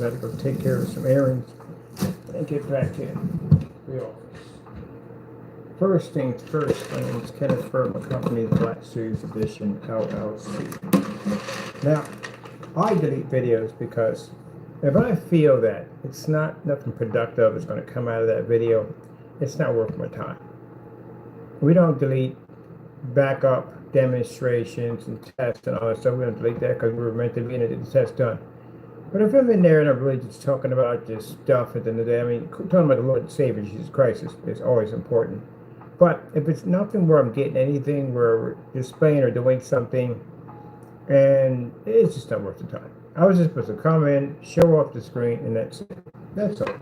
because I had to go take care of some errands and get back in the office. First things first, my name is Kenneth Burton, Company The Black Series Edition, LLC. Now, I delete videos because if I feel that it's nothing productive is going to come out of that video, it's not worth my time. We don't delete backup demonstrations and tests and all that stuff. We don't delete that because we were meant to be in it, the test done. But if I'm in there and I'm really just talking about this stuff at the end of the day, I mean, talking about the Lord and Savior Jesus Christ is always important. But if it's nothing where I'm getting anything where we're displaying or doing something, and it's just not worth the time. I was just supposed to come in, show off the screen, and that's it. That's all.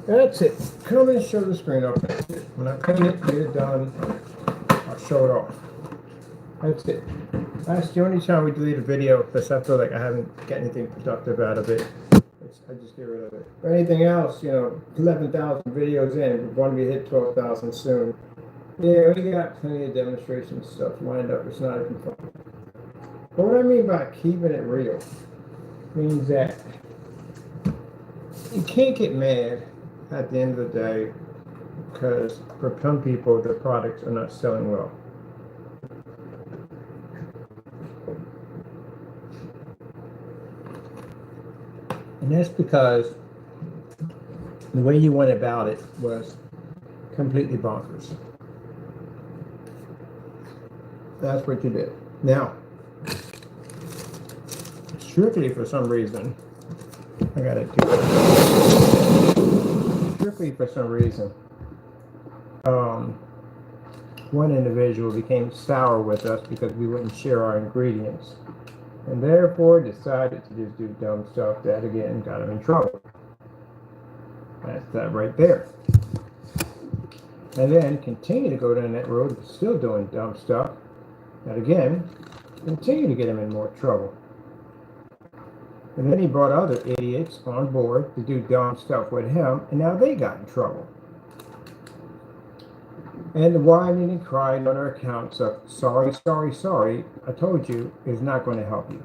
That's it. Come in, show the screen off. That's it. When I clean it, get it done, I'll show it off. That's it. That's the only time we delete a video because I feel like I haven't got anything productive out of it. I just get rid of it. For anything else, 11,000 videos in. We're going to be hit 12,000 soon. Yeah, we got plenty of demonstration stuff lined up. It's not even fun. But what I mean by keeping it real means that you can't get mad at the end of the day because for some people, their products are not selling well. And that's because the way you went about it was completely bonkers. That's what you did. Now, strictly for some reason, I got it too. Strictly for some reason, one individual became sour with us because we wouldn't share our ingredients. And therefore decided to just do dumb stuff that again got him in trouble. That's that right there. And then continue to go down that road, still doing dumb stuff that again continue to get him in more trouble. And then he brought other idiots on board to do dumb stuff with him, and now they got in trouble. And the whining and crying on our accounts of sorry, I told you, is not going to help you.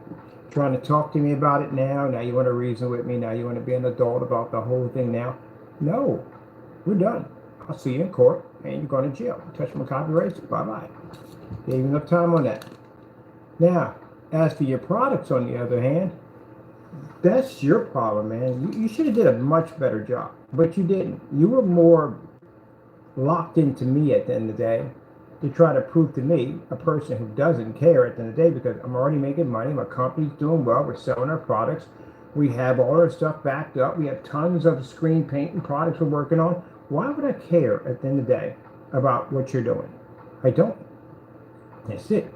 Trying to talk to me about it now you want to reason with me, now you want to be an adult about the whole thing now. No, we're done. I'll see you in court, and you're going to jail. Touch my copyrights, bye-bye. Gave enough time on that. Now, as for your products, on the other hand, that's your problem, man. You should have did a much better job, but you didn't. You were more locked into me at the end of the day to try to prove to me, a person who doesn't care at the end of the day, because I'm already making money, my company's doing well, we're selling our products, we have all our stuff backed up, we have tons of screen paint and products we're working on. Why would I care at the end of the day about what you're doing? I don't. That's it.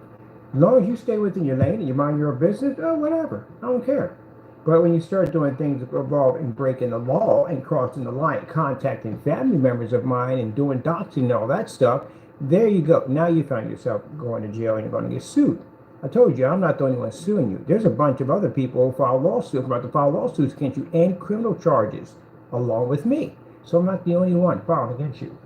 As long as you stay within your lane and you mind your own business, whatever, I don't care. But when you start doing things that involve in breaking the law and crossing the line, contacting family members of mine and doing doxing and all that stuff, there you go. Now you find yourself going to jail and you're going to get sued. I told you, I'm not the only one suing you. There's a bunch of other people who file lawsuits, about to file lawsuits against you and criminal charges along with me. So I'm not the only one filed against you.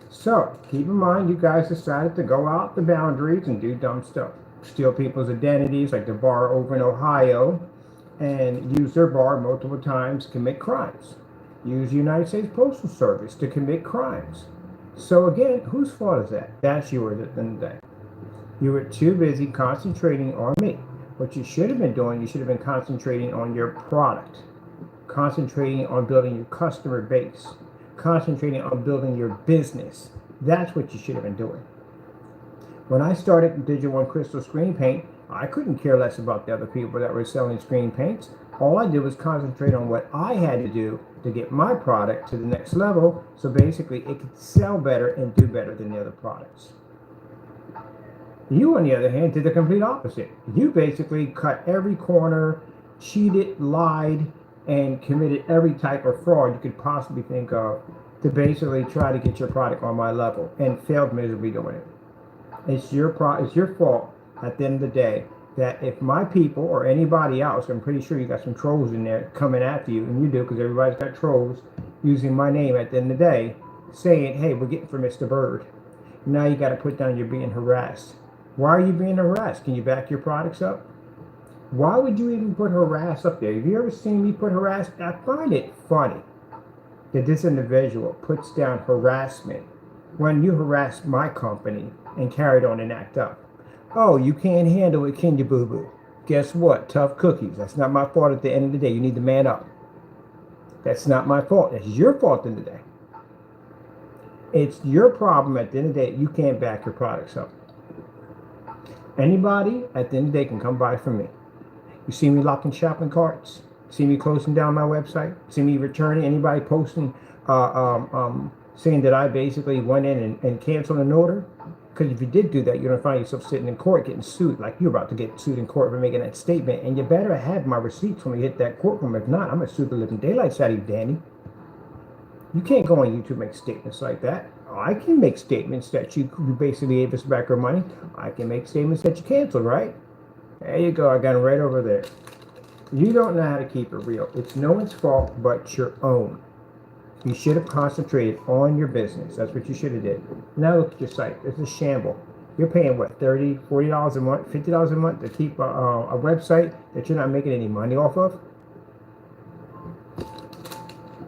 So keep in mind, you guys decided to go out the boundaries and do dumb stuff. Steal people's identities, like the bar over in Ohio, and use their bar multiple times to commit crimes. Use the United States Postal Service to commit crimes. So again, whose fault is that? That's yours at the end of the day. You were too busy concentrating on me. What you should have been doing, you should have been concentrating on your product, concentrating on building your customer base, concentrating on building your business. That's what you should have been doing. When I started Digital One Crystal Screen Paint, I couldn't care less about the other people that were selling screen paints. All I did was concentrate on what I had to do to get my product to the next level, so basically it could sell better and do better than the other products. You, on the other hand, did the complete opposite. You basically cut every corner, cheated, lied, and committed every type of fraud you could possibly think of to basically try to get your product on my level, and failed miserably doing it. It's your fault at the end of the day that if my people or anybody else, I'm pretty sure you got some trolls in there coming after you, and you do, because everybody's got trolls using my name at the end of the day, saying, hey, we're getting for Mr. Bird. Now you got to put down you're being harassed. Why are you being harassed? Can you back your products up? Why would you even put harass up there? Have you ever seen me put harass? I find it funny that this individual puts down harassment when you harassed my company and carried on and act up. Oh, you can't handle it, can you, boo boo? Guess what? Tough cookies. That's not my fault at the end of the day. You need to man up. That's not my fault. That's your fault in the day. It's your problem at the end of the day. You can't back your products up. Anybody at the end of the day can come buy from me. You see me locking shopping carts? See me closing down my website? See me returning? Anybody posting, saying that I basically went in and canceled an order? Because if you did do that, you're going to find yourself sitting in court getting sued, like you're about to get sued in court for making that statement. And you better have my receipts when we hit that courtroom. If not, I'm going to sue the living daylights out of you, Danny. You can't go on YouTube and make statements like that. I can make statements that you basically gave us back our money. I can make statements that you canceled, right? There you go. I got them right over there. You don't know how to keep it real. It's no one's fault but your own. You should have concentrated on your business. That's what you should have did. Now look at your site. It's a shamble. You're paying what, $30, $40 a month, $50 a month to keep a website that you're not making any money off of?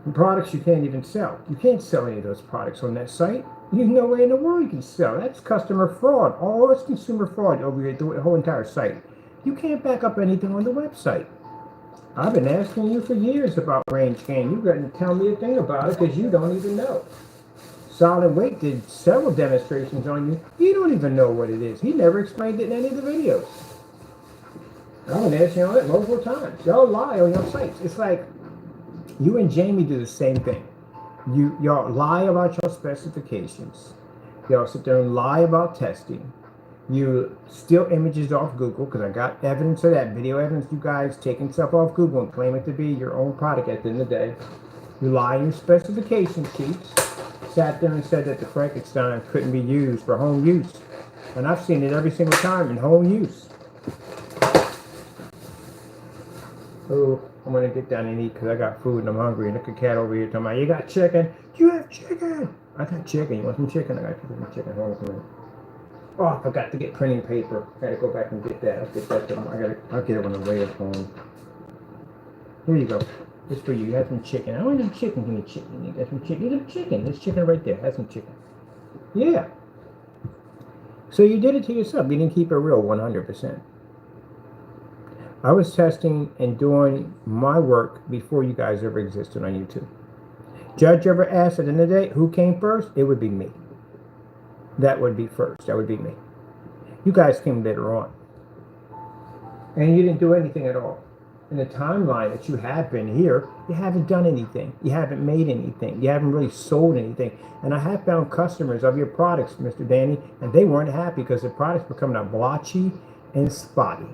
And products you can't even sell. You can't sell any of those products on that site. There's no way in the world you can sell. That's customer fraud. All this consumer fraud over the whole entire site. You can't back up anything on the website. I've been asking you for years about Range Gain. You couldn't tell me a thing about it because you don't even know. Solid Weight did several demonstrations on you. You don't even know what it is. He never explained it in any of the videos. I've been asking you on it multiple times. Y'all lie on your sites. It's like you and Jamie do the same thing. Y'all lie about your specifications. Y'all sit there and lie about testing. You steal images off Google, because I got evidence of that, video evidence, you guys taking stuff off Google and claim it to be your own product at the end of the day. You lie in your specification sheets, sat there and said that the Frankenstein couldn't be used for home use. And I've seen it every single time in home use. Oh, I'm going to get down and eat because I got food and I'm hungry. And look at cat over here talking about, you got chicken? You have chicken? I got chicken. You want some chicken? I got some chicken. Hold on a minute. Oh, I forgot to get printing paper. I gotta go back and get that. I'll get that. I'll get it when I'm way at home. Here you go. It's for you. You have some chicken. I want some chicken. Give me chicken. You got some chicken. Get some chicken. There's chicken right there. Have some chicken. Yeah. So you did it to yourself. You didn't keep it real 100%. I was testing and doing my work before you guys ever existed on YouTube. Judge ever asked at the end of the day, who came first? It would be me. That would be first. That would be me. You guys came later on. And you didn't do anything at all. In the timeline that you have been here, you haven't done anything. You haven't made anything. You haven't really sold anything. And I have found customers of your products, Mr. Danny, and they weren't happy because the products become now blotchy and spotty.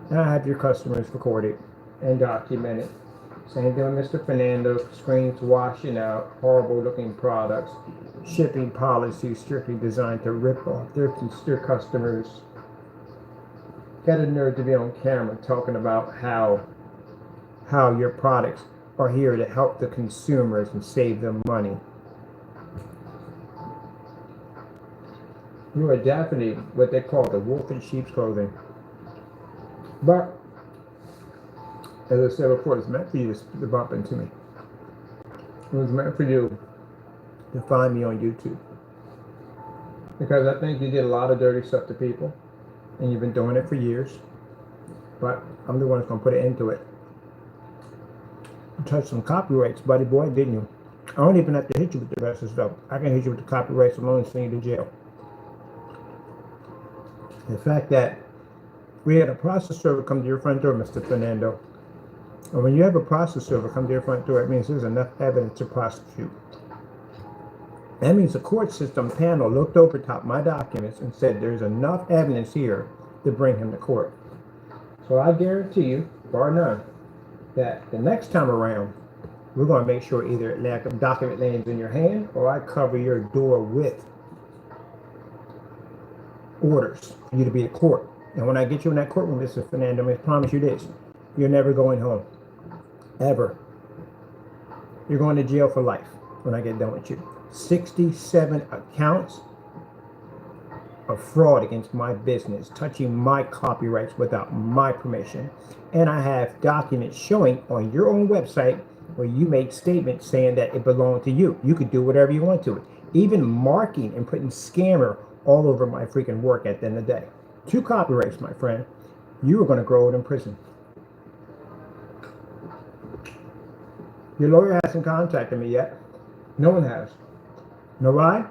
And I have your customers recorded and documented. Same thing with Mr. Fernando, screens washing out, horrible looking products, shipping policies strictly designed to rip off their customers. Got a nerve to be on camera talking about how your products are here to help the consumers and save them money. You are definitely what they call the wolf in sheep's clothing. But as I said before, it's meant for you to bump into me. It was meant for you to find me on YouTube. Because I think you did a lot of dirty stuff to people. And you've been doing it for years. But I'm the one that's going to put an end to it. You touched some copyrights, buddy boy, didn't you? I don't even have to hit you with the rest of the stuff. I can hit you with the copyrights alone and send you to jail. The fact that we had a process server come to your front door, Mr. Fernando. And when you have a process server come to your front door, it means there's enough evidence to prosecute. That means the court system panel looked over top my documents and said there's enough evidence here to bring him to court. So I guarantee you, bar none, that the next time around, we're going to make sure either a document lands in your hand or I cover your door with orders for you to be at court. And when I get you in that courtroom, Mr. Fernando, I promise you this, you're never going home. Ever. You're going to jail for life when I get done with you. 67 accounts of fraud against my business, touching my copyrights without my permission. And I have documents showing on your own website where you made statements saying that it belonged to you. You could do whatever you want to it. Even marking and putting scammer all over my freaking work at the end of the day. 2 copyrights, my friend. You are going to grow it in prison. Your lawyer hasn't contacted me yet. No one has. Know why?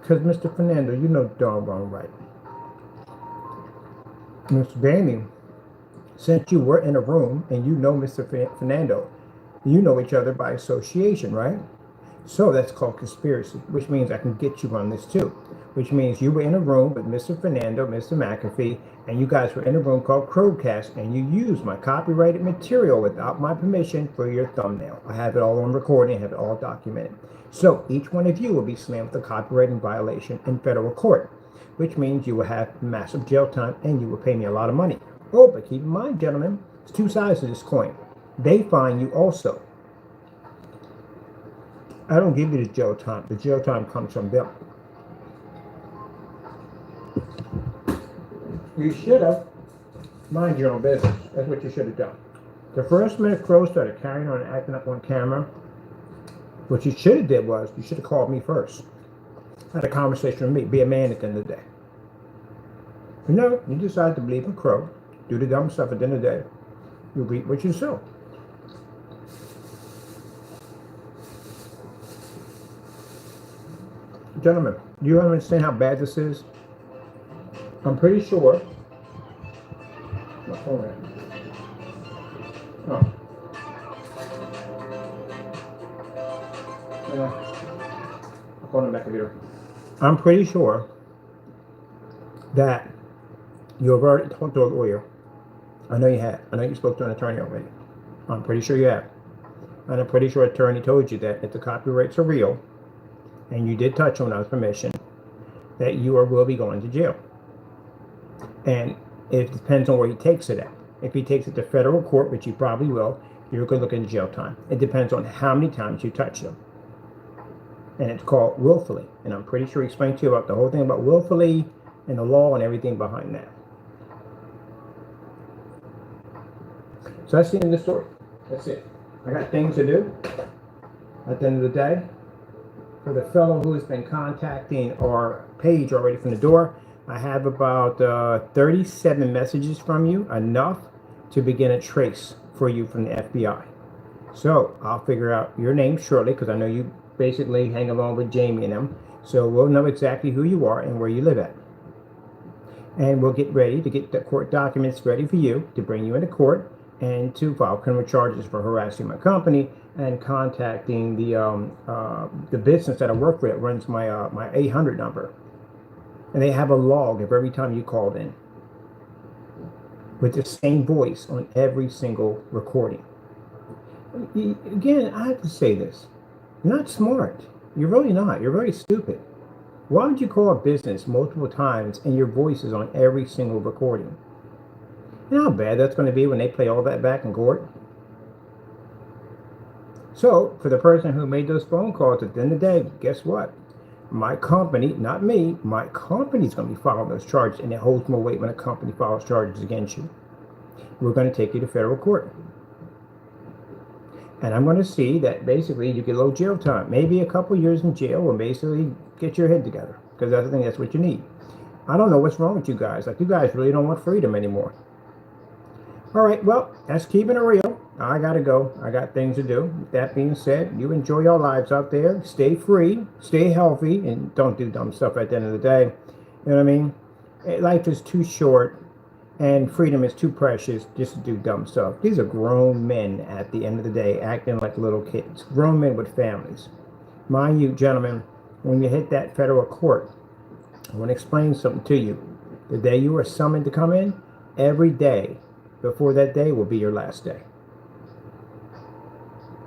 Because Mr. Fernando, you know darn well right. Mr. Damien, since you were in a room and you know Mr. Fernando, you know each other by association, right? So that's called conspiracy, which means I can get you on this too. Which means you were in a room with Mr. Fernando, Mr. McAfee, and you guys were in a room called Crowcast, and you used my copyrighted material without my permission for your thumbnail. I have it all on recording, I have it all documented. So each one of you will be slammed with a copyright violation in federal court, which means you will have massive jail time and you will pay me a lot of money. Oh, but keep in mind, gentlemen, it's 2 sides to this coin. They fine you also. I don't give you the jail time. The jail time comes from them. You should have mind your own business. That's what you should have done. The first minute Crow started carrying on and acting up on camera, what you should have did was, you should have called me first. Had a conversation with me. Be a man at the end of the day. You know, you decide to believe in Crow, do the dumb stuff at the end of the day. You reap what you sow. Gentlemen, do you understand how bad this is? I'm pretty sure. My phone rang. Oh. Yeah. I'll call him back later. I'm pretty sure that you have already talked to a lawyer. I know you have. I know you spoke to an attorney already. I'm pretty sure you have. And I'm pretty sure attorney told you that if the copyrights are real, and you did touch on without permission, that you will be going to jail. And it depends on where he takes it at. If he takes it to federal court, which he probably will, you're going to look at jail time. It depends on how many times you touch them. And it's called willfully. And I'm pretty sure he explained to you about the whole thing about willfully and the law and everything behind that. So that's the end of the story. That's it. I got things to do at the end of the day. For the fellow who has been contacting our page already from the door, I have about 37 messages from you, enough to begin a trace for you from the FBI. So I'll figure out your name shortly, because I know you basically hang along with Jamie and them. So we'll know exactly who you are and where you live at. And we'll get ready to get the court documents ready for you to bring you into court and to file criminal charges for harassing my company and contacting the business that I work for that runs my my 800 number. And they have a log of every time you called in with the same voice on every single recording. Again, I have to say this. You're not smart. You're really not. You're very stupid. Why would you call a business multiple times and your voice is on every single recording? You know how bad that's going to be when they play all that back in court? So, for the person who made those phone calls at the end of the day, guess what? My company, not me, my company's going to be filing those charges, and it holds more weight when a company files charges against you. We're going to take you to federal court. And I'm going to see that basically you get low jail time. Maybe a couple years in jail will basically get your head together, because I think that's what you need. I don't know what's wrong with you guys. Like, you guys really don't want freedom anymore. All right, well, that's keeping it real. I got to go. I got things to do. That being said, you enjoy your lives out there. Stay free, stay healthy, and don't do dumb stuff at the end of the day. You know what I mean? Life is too short, and freedom is too precious just to do dumb stuff. These are grown men at the end of the day acting like little kids. Grown men with families. Mind you, gentlemen, when you hit that federal court, I want to explain something to you. The day you are summoned to come in, every day before that day will be your last day.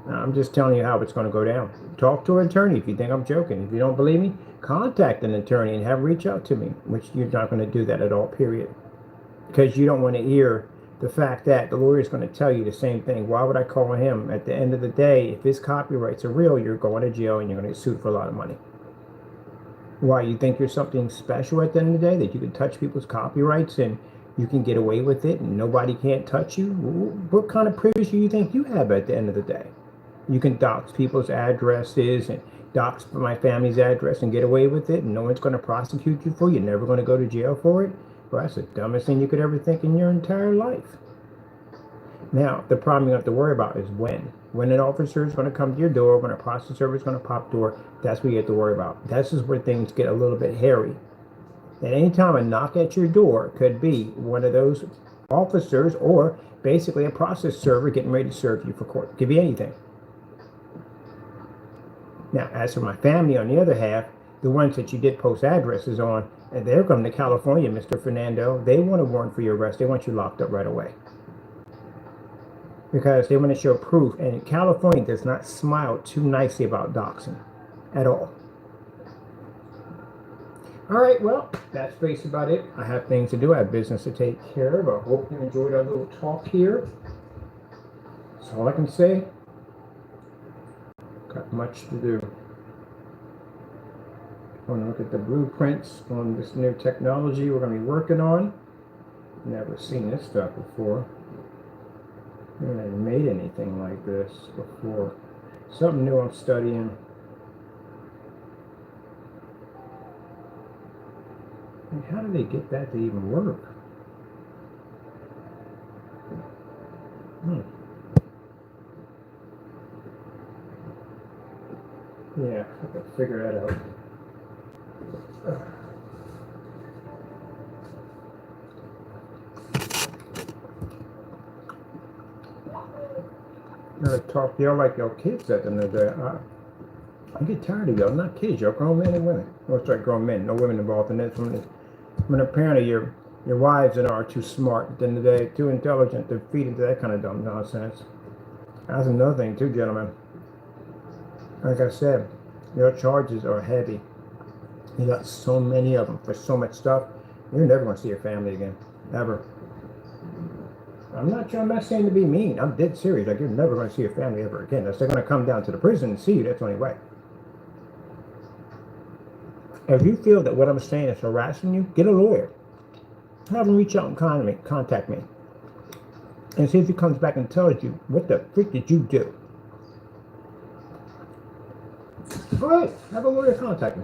Now, I'm just telling you how it's going to go down. Talk to an attorney if you think I'm joking. If you don't believe me, contact an attorney and have reach out to me, which you're not going to do that at all, period. Because you don't want to hear the fact that the lawyer is going to tell you the same thing. Why would I call him? At the end of the day, if his copyrights are real, you're going to jail and you're going to get sued for a lot of money. Why, you think you're something special at the end of the day, that you can touch people's copyrights and you can get away with it and nobody can't touch you? What kind of privilege do you think you have at the end of the day? You can dox people's addresses and dox my family's address and get away with it, and no one's going to prosecute you for it. You're never going to go to jail for it. Well, that's the dumbest thing you could ever think in your entire life. Now, the problem you have to worry about is when. When an officer is going to come to your door, when a process server is going to pop door, that's what you have to worry about. This is where things get a little bit hairy. At any time, a knock at your door could be one of those officers or basically a process server getting ready to serve you for court. Could be anything. Now, as for my family, on the other half, the ones that you did post addresses on, and they're coming to California, Mr. Fernando. They want a warrant for your arrest. They want you locked up right away. Because they want to show proof. And California does not smile too nicely about doxing at all. All right, well, that's basically about it. I have things to do. I have business to take care of. I hope you enjoyed our little talk here. That's all I can say. Got much to do. I want to look at the blueprints on this new technology we're going to be working on. Never seen this stuff before. I haven't made anything like this before. Something new I'm studying. And how do they get that to even work? Yeah, I can figure that out. I talk to y'all like y'all kids at the end of the day. I get tired of y'all. Not kids, y'all grown men and women. Well, it's like grown men, no women involved in this. When apparently your wives are too smart at the end of the day, too intelligent to feed into that kind of dumb nonsense. That's another thing too, gentlemen. Like I said, your charges are heavy. You got so many of them for so much stuff. You're never going to see your family again, ever. I'm not saying to be mean. I'm dead serious. Like, you're never going to see your family ever again. Unless they're going to come down to the prison and see you. That's the only way. If you feel that what I'm saying is harassing you, get a lawyer. Have them reach out and contact me. And see if he comes back and tells you, what the frick did you do? Go ahead. Have a lawyer contact me.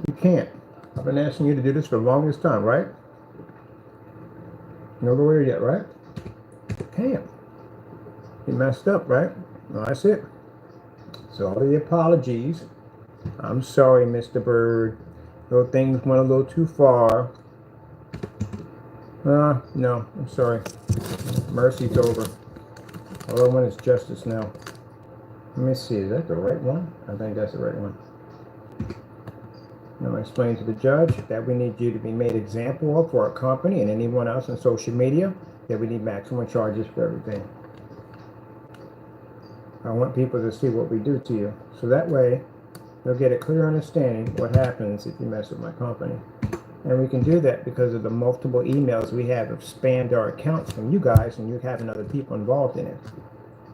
You can't. I've been asking you to do this for the longest time, right? No lawyer yet, right? You can't. You messed up, right? Well, that's it. So all the apologies. I'm sorry, Mr. Bird. Little things went a little too far. No, I'm sorry. Mercy's over. All I want is justice now. Let me see, is that the right one? I think that's the right one. I'm going to explain to the judge that we need you to be made example of for our company and anyone else on social media, that we need maximum charges for everything. I want people to see what we do to you. So that way, they'll get a clear understanding what happens if you mess with my company. And we can do that because of the multiple emails we have spammed our accounts from you guys, and you having other people involved in it.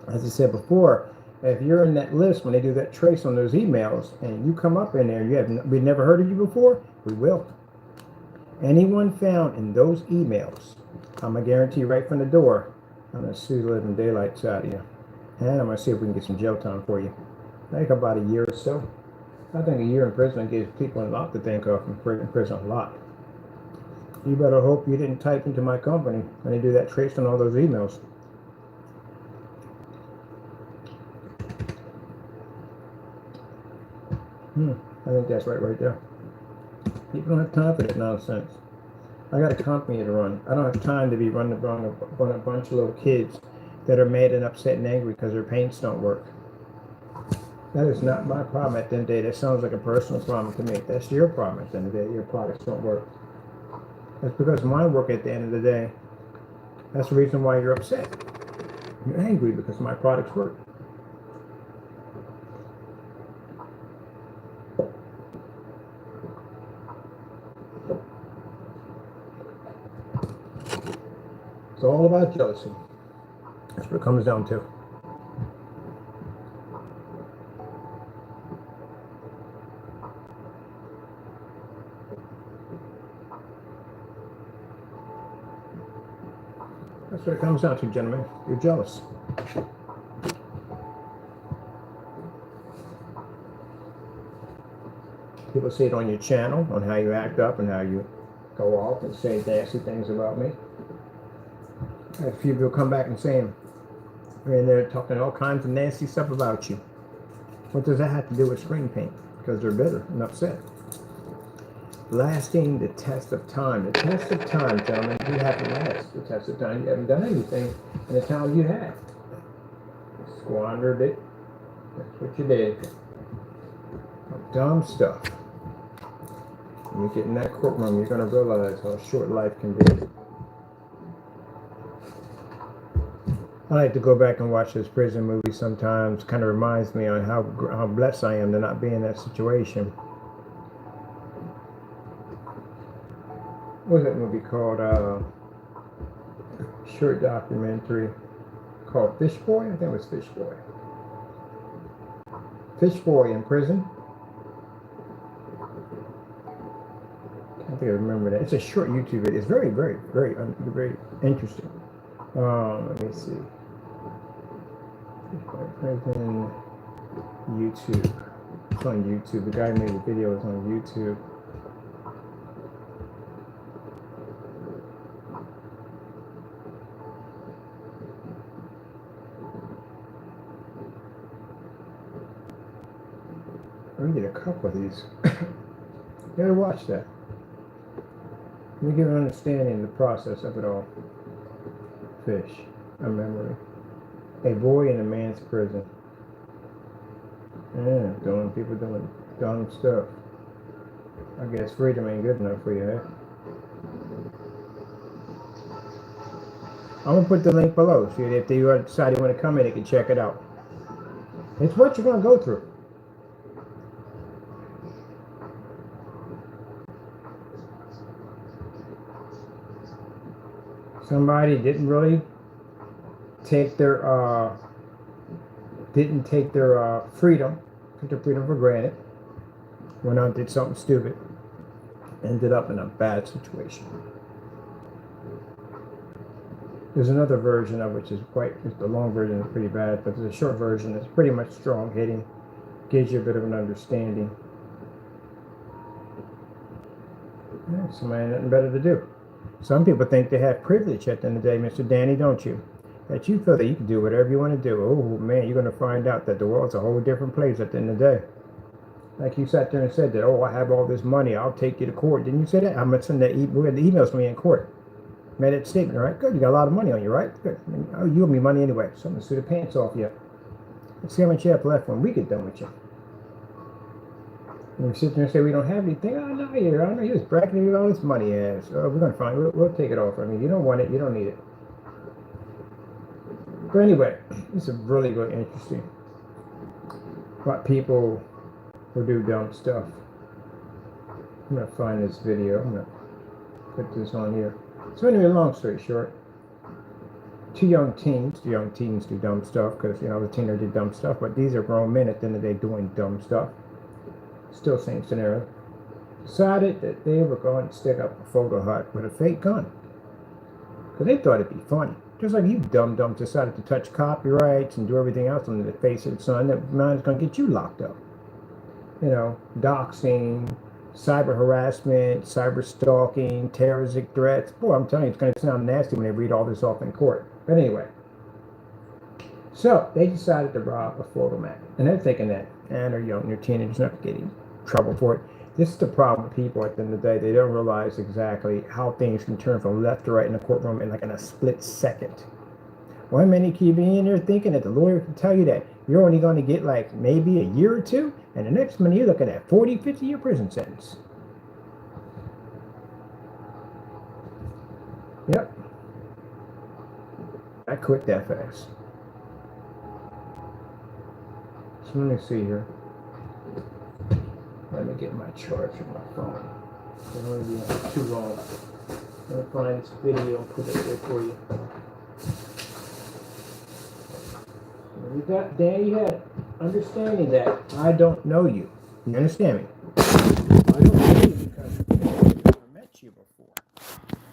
As I said before, if you're in that list when they do that trace on those emails and you come up in there, we've never heard of you before, we will. Anyone found in those emails, I'm going to guarantee right from the door, I'm going to sue the living daylights out of you. And I'm going to see if we can get some jail time for you. I think about a year or so. I think a year in prison gives people a lot to think of in prison, a lot. You better hope you didn't type into my company when they do that trace on all those emails. I think that's right there. People don't have time for that nonsense. I got a company to run. I don't have time to be running around a bunch of little kids that are mad and upset and angry because their paints don't work. That is not my problem at the end of the day. That sounds like a personal problem to me. That's your problem at the end of the day. Your products don't work. That's because mine work at the end of the day. That's the reason why you're upset. You're angry because my products work. It's all about jealousy. That's what it comes down to. That's what it comes down to, gentlemen. You're jealous. People see it on your channel, on how you act up and how you go off and say nasty things about me. A few people come back and say, and they're talking all kinds of nasty stuff about you. What does that have to do with screen paint? Because they're bitter and upset. Lasting the test of time. The test of time, gentlemen, you have to last the test of time. You haven't done anything in the time you had. Squandered it. That's what you did. Dumb stuff. When you get in that courtroom, you're going to realize how short life can be. I like to go back and watch this prison movie sometimes. Kind of reminds me on how blessed I am to not be in that situation. What was that movie called? Short documentary called Fish Boy? I think it was Fish Boy. Fish Boy in prison. I think I remember that. It's a short YouTube video. It's very, very, very, very interesting. Let me see. Prison YouTube. It's on YouTube. The guy who made the video is on YouTube. I'm gonna get a couple of these. You gotta watch that. Let me get an understanding of the process of it all. Fish, a memory. A boy in a man's prison. Yeah, people doing dumb stuff. I guess freedom ain't good enough for you, eh? I'm gonna put the link below so if they decide they want to come in, they can check it out. It's what you're gonna go through. Somebody didn't really take their freedom, took their freedom for granted, went out and did something stupid, ended up in a bad situation. There's another version of which is the long version is pretty bad, but there's a short version that's pretty much strong hitting, gives you a bit of an understanding. Yeah, somebody had nothing better to do. Some people think they have privilege at the end of the day, Mr. Danny, don't you? That you feel that you can do whatever you want to do. Oh man, you're going to find out that the world's a whole different place at the end of the day. Like you sat there and said that, oh, I have all this money, I'll take you to court. Didn't you say that? I'm going to send that the emails from me in court. Made that statement, right? Good, you got a lot of money on you, right? Good. I mean, oh, you owe me money anyway, so I'm going to sue the pants off you. Let's see how much you have left when we get done with you. And we sit there and say we don't have anything. Oh, no, I know you're just bragging with all this money. Yeah, so we're going to find it. We'll take it off. I mean, you don't want it. You don't need it. But anyway, this is really, really interesting. What people who do dumb stuff. I'm going to find this video. I'm going to put this on here. So anyway, long story short, two young teens do dumb stuff because, you know, the teenager did dumb stuff, but these are grown men at the end of the day doing dumb stuff. Still same scenario. Decided that they were going to stick up a photo hut with a fake gun. Because they thought it'd be funny. Just like you dum-dums decided to touch copyrights and do everything else under the face of the sun, that man is going to get you locked up. You know, doxing, cyber harassment, cyber stalking, terroristic threats. Boy, I'm telling you, it's going to sound nasty when they read all this off in court. But anyway. So, they decided to rob a photo mat. And they're thinking that, they're young, they're teenagers, not getting trouble for it. This is the problem with people at the end of the day. They don't realize exactly how things can turn from left to right in the courtroom in a split second. Why many keep in there thinking that the lawyer can tell you that you're only going to get maybe a year or two, and the next minute you're looking at 40, 50-year prison sentence. Yep. I quit that fast. So let me see here. Let me get my charge from my phone. I don't want to be too long. I'm going to find this video and put it there for you. There you had understanding that I don't know you. You understand me? I don't know you because I've never met you before.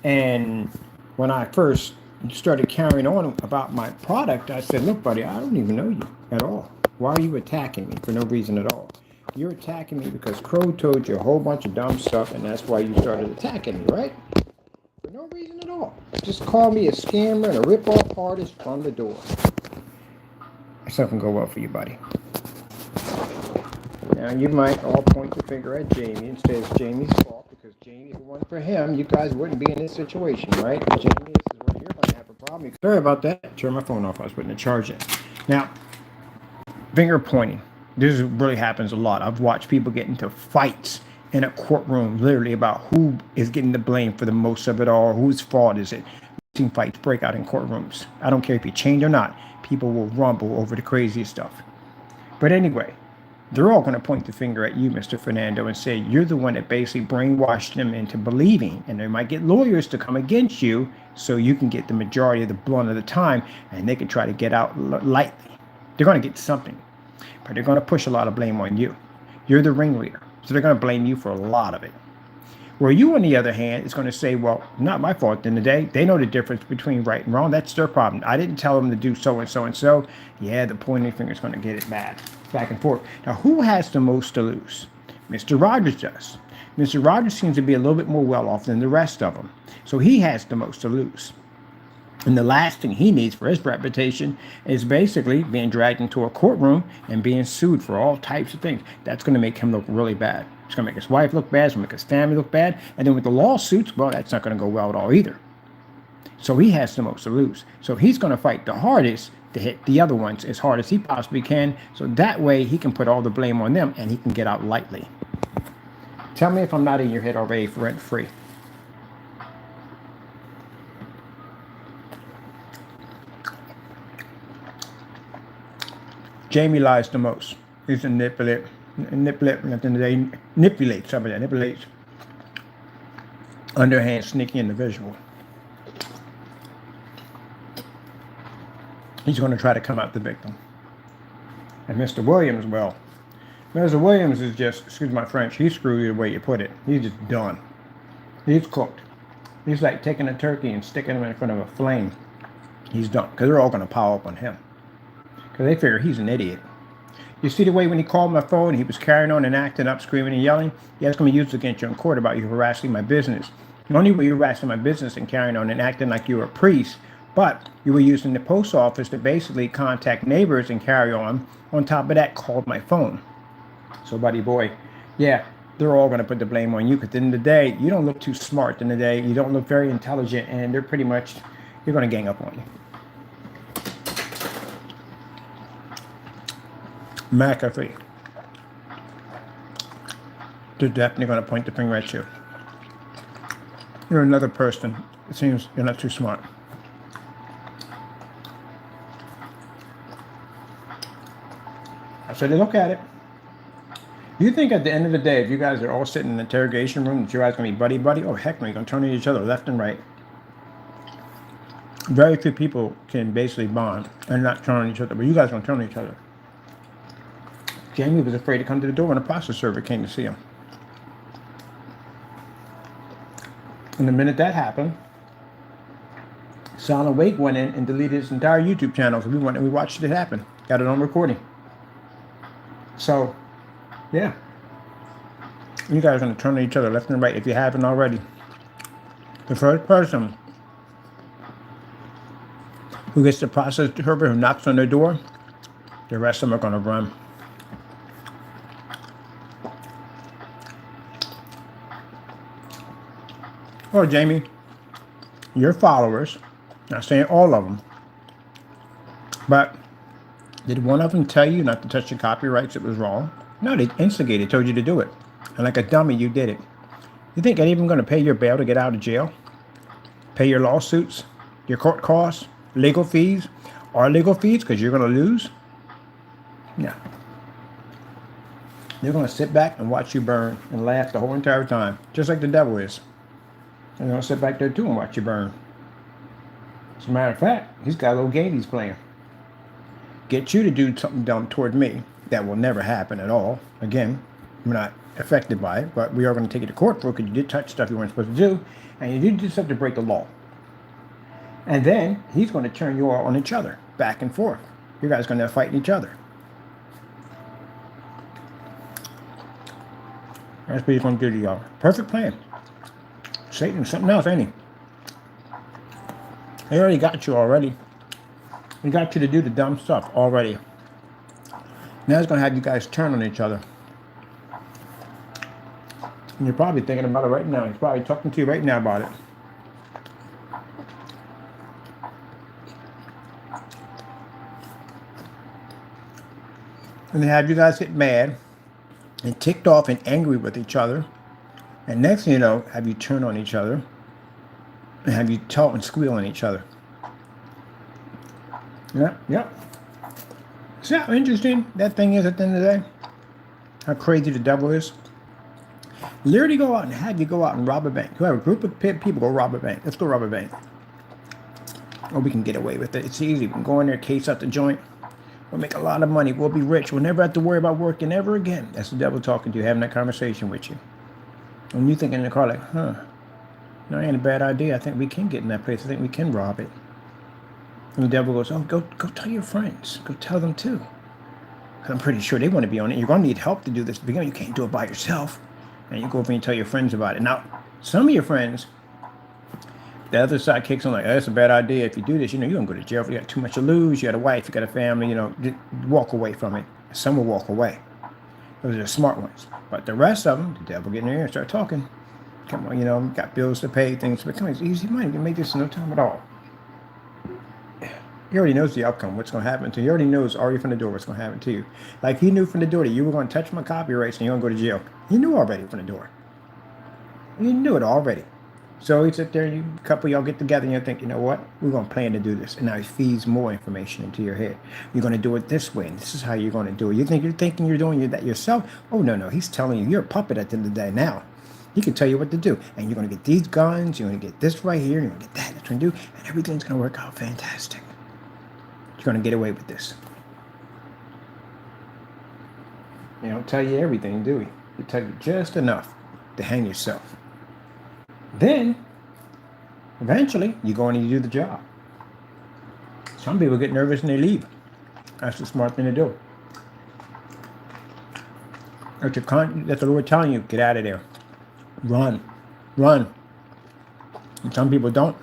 And when I first started carrying on about my product, I said, look, buddy, I don't even know you at all. Why are you attacking me for no reason at all? You're attacking me because Crow told you a whole bunch of dumb stuff, and that's why you started attacking me, right? For no reason at all. Just call me a scammer and a rip-off artist from the door. Something go well for you, buddy. Now, you might all point the finger at Jamie and say it's Jamie's fault because Jamie, if it wasn't for him, you guys wouldn't be in this situation, right? Jamie, this is where you're going to have a problem. Sorry about that. Turn my phone off. I was putting a charge in. Now, finger pointing. This really happens a lot. I've watched people get into fights in a courtroom, literally about who is getting the blame for the most of it all, whose fault is it. We've seen fights break out in courtrooms. I don't care if you're chained or not. People will rumble over the craziest stuff. But anyway, they're all going to point the finger at you, Mr. Fernando, and say you're the one that basically brainwashed them into believing. And they might get lawyers to come against you so you can get the majority of the blunt of the time, and they can try to get out lightly. They're going to get something, but they're going to push a lot of blame on you. You're the ringleader, so they're going to blame you for a lot of it. Where you, on the other hand, is going to say, well, not my fault at the end of the day. They know the difference between right and wrong. That's their problem. I didn't tell them to do so and so and so. Yeah, the pointing finger is going to get it bad. Back and forth. Now, who has the most to lose? Mr. Rogers does. Mr. Rogers seems to be a little bit more well off than the rest of them. So he has the most to lose. And the last thing he needs for his reputation is basically being dragged into a courtroom and being sued for all types of things. That's going to make him look really bad. It's going to make his wife look bad. It's going to make his family look bad. And then with the lawsuits, well, that's not going to go well at all either. So he has the most to lose. So he's going to fight the hardest to hit the other ones as hard as he possibly can. So that way he can put all the blame on them and he can get out lightly. Tell me if I'm not in your head already for rent-free. Jamie lies the most. He's a manipulates, underhand, sneaky individual. He's going to try to come out the victim. And Mr. Williams, well, Mr. Williams is just, excuse my French, he's screwed the way you put it. He's just done. He's cooked. He's like taking a turkey and sticking him in front of a flame. He's done, because they're all going to pile up on him. Because they figure he's an idiot. You see the way when he called my phone, he was carrying on and acting up, screaming and yelling? Yeah, it's going to be used against you in court about you harassing my business. Not only were you harassing my business and carrying on and acting like you were a priest, but you were using the post office to basically contact neighbors and carry on. On top of that, called my phone. So, buddy boy, yeah, they're all going to put the blame on you because at the end of the day, you don't look too smart at the end of the day. You don't look very intelligent, and they're pretty much, you're going to gang up on you. McAfee. They're definitely going to point the finger at you. You're another person. It seems you're not too smart. I said, look at it. You think at the end of the day, if you guys are all sitting in the interrogation room, that you guys going to be buddy? Oh, heck no, you're going to turn on each other left and right. Very few people can basically bond and not turn on each other, but you guys are going to turn on each other. Jamie was afraid to come to the door when a process server came to see him. And the minute that happened, Silent Wake went in and deleted his entire YouTube channel. So we went and we watched it happen. Got it on recording. So, yeah. You guys are going to turn on each other left and right if you haven't already. The first person who gets the process server who knocks on their door, the rest of them are going to run. Well, Jamie, your followers, not saying all of them, but did one of them tell you not to touch the copyrights? It was wrong. No, they instigated, told you to do it. And like a dummy, you did it. You think they're even going to pay your bail to get out of jail? Pay your lawsuits, your court costs, legal fees, or legal fees because you're going to lose? No. They're going to sit back and watch you burn and laugh the whole entire time, just like the devil is. And they're going to sit back there too and watch you burn. As a matter of fact, he's got a little game he's playing. Get you to do something dumb toward me. That will never happen at all. Again, I'm not affected by it, but we are going to take you to court for it because you did touch stuff you weren't supposed to do, and you did do something to break the law. And then he's going to turn you all on each other, back and forth. You guys are going to fight each other. That's what he's going to do to y'all. Perfect plan. Satan's something else, ain't he? He already got you already. He got you to do the dumb stuff already. Now he's going to have you guys turn on each other. And you're probably thinking about it right now. He's probably talking to you right now about it. And they have you guys get mad and ticked off and angry with each other. And next thing you know, have you turn on each other and have you talk and squeal on each other. Yeah. See how interesting that thing is at the end of the day? How crazy the devil is? Literally go out and have you go out and rob a bank. You have a group of people go rob a bank. Let's go rob a bank. Or we can get away with it. It's easy. We can go in there, case out the joint. We'll make a lot of money. We'll be rich. We'll never have to worry about working ever again. That's the devil talking to you, having that conversation with you. And you thinking in the car like, no, ain't a bad idea. I think we can get in that place. I think we can rob it. And the devil goes, oh, go tell your friends. Go tell them too. I'm pretty sure they want to be on it. You're going to need help to do this. Because you can't do it by yourself. And you go over and tell your friends about it. Now, some of your friends, the other side kicks on like, oh, that's a bad idea. If you do this, you're going to go to jail. If you got too much to lose, you got a wife, you got a family, walk away from it. Some will walk away. Those are the smart ones. But the rest of them, the devil get in there and start talking. Come on, got bills to pay, things. But come on, it's easy money. You can make this in no time at all. He already knows the outcome, what's going to happen to you. He already knows already from the door what's going to happen to you. Like he knew from the door that you were going to touch my copyrights and you're going to go to jail. He knew already from the door. He knew it already. So he sit there, a couple of y'all get together and you think, you know what? We're going to plan to do this. And now he feeds more information into your head. You're going to do it this way, and this is how you're going to do it. You think you're thinking you're doing that yourself? Oh, no. He's telling you. You're a puppet at the end of the day now. He can tell you what to do. And you're going to get these guns. You're going to get this right here. You're going to get that. That's what you're going to do. And everything's going to work out fantastic. You're going to get away with this. They don't tell you everything, do we? They tell you just enough to hang yourself. Then, eventually, you go in and you do the job. Some people get nervous and they leave. That's the smart thing to do. That's the Lord telling you, get out of there. Run. And some people don't.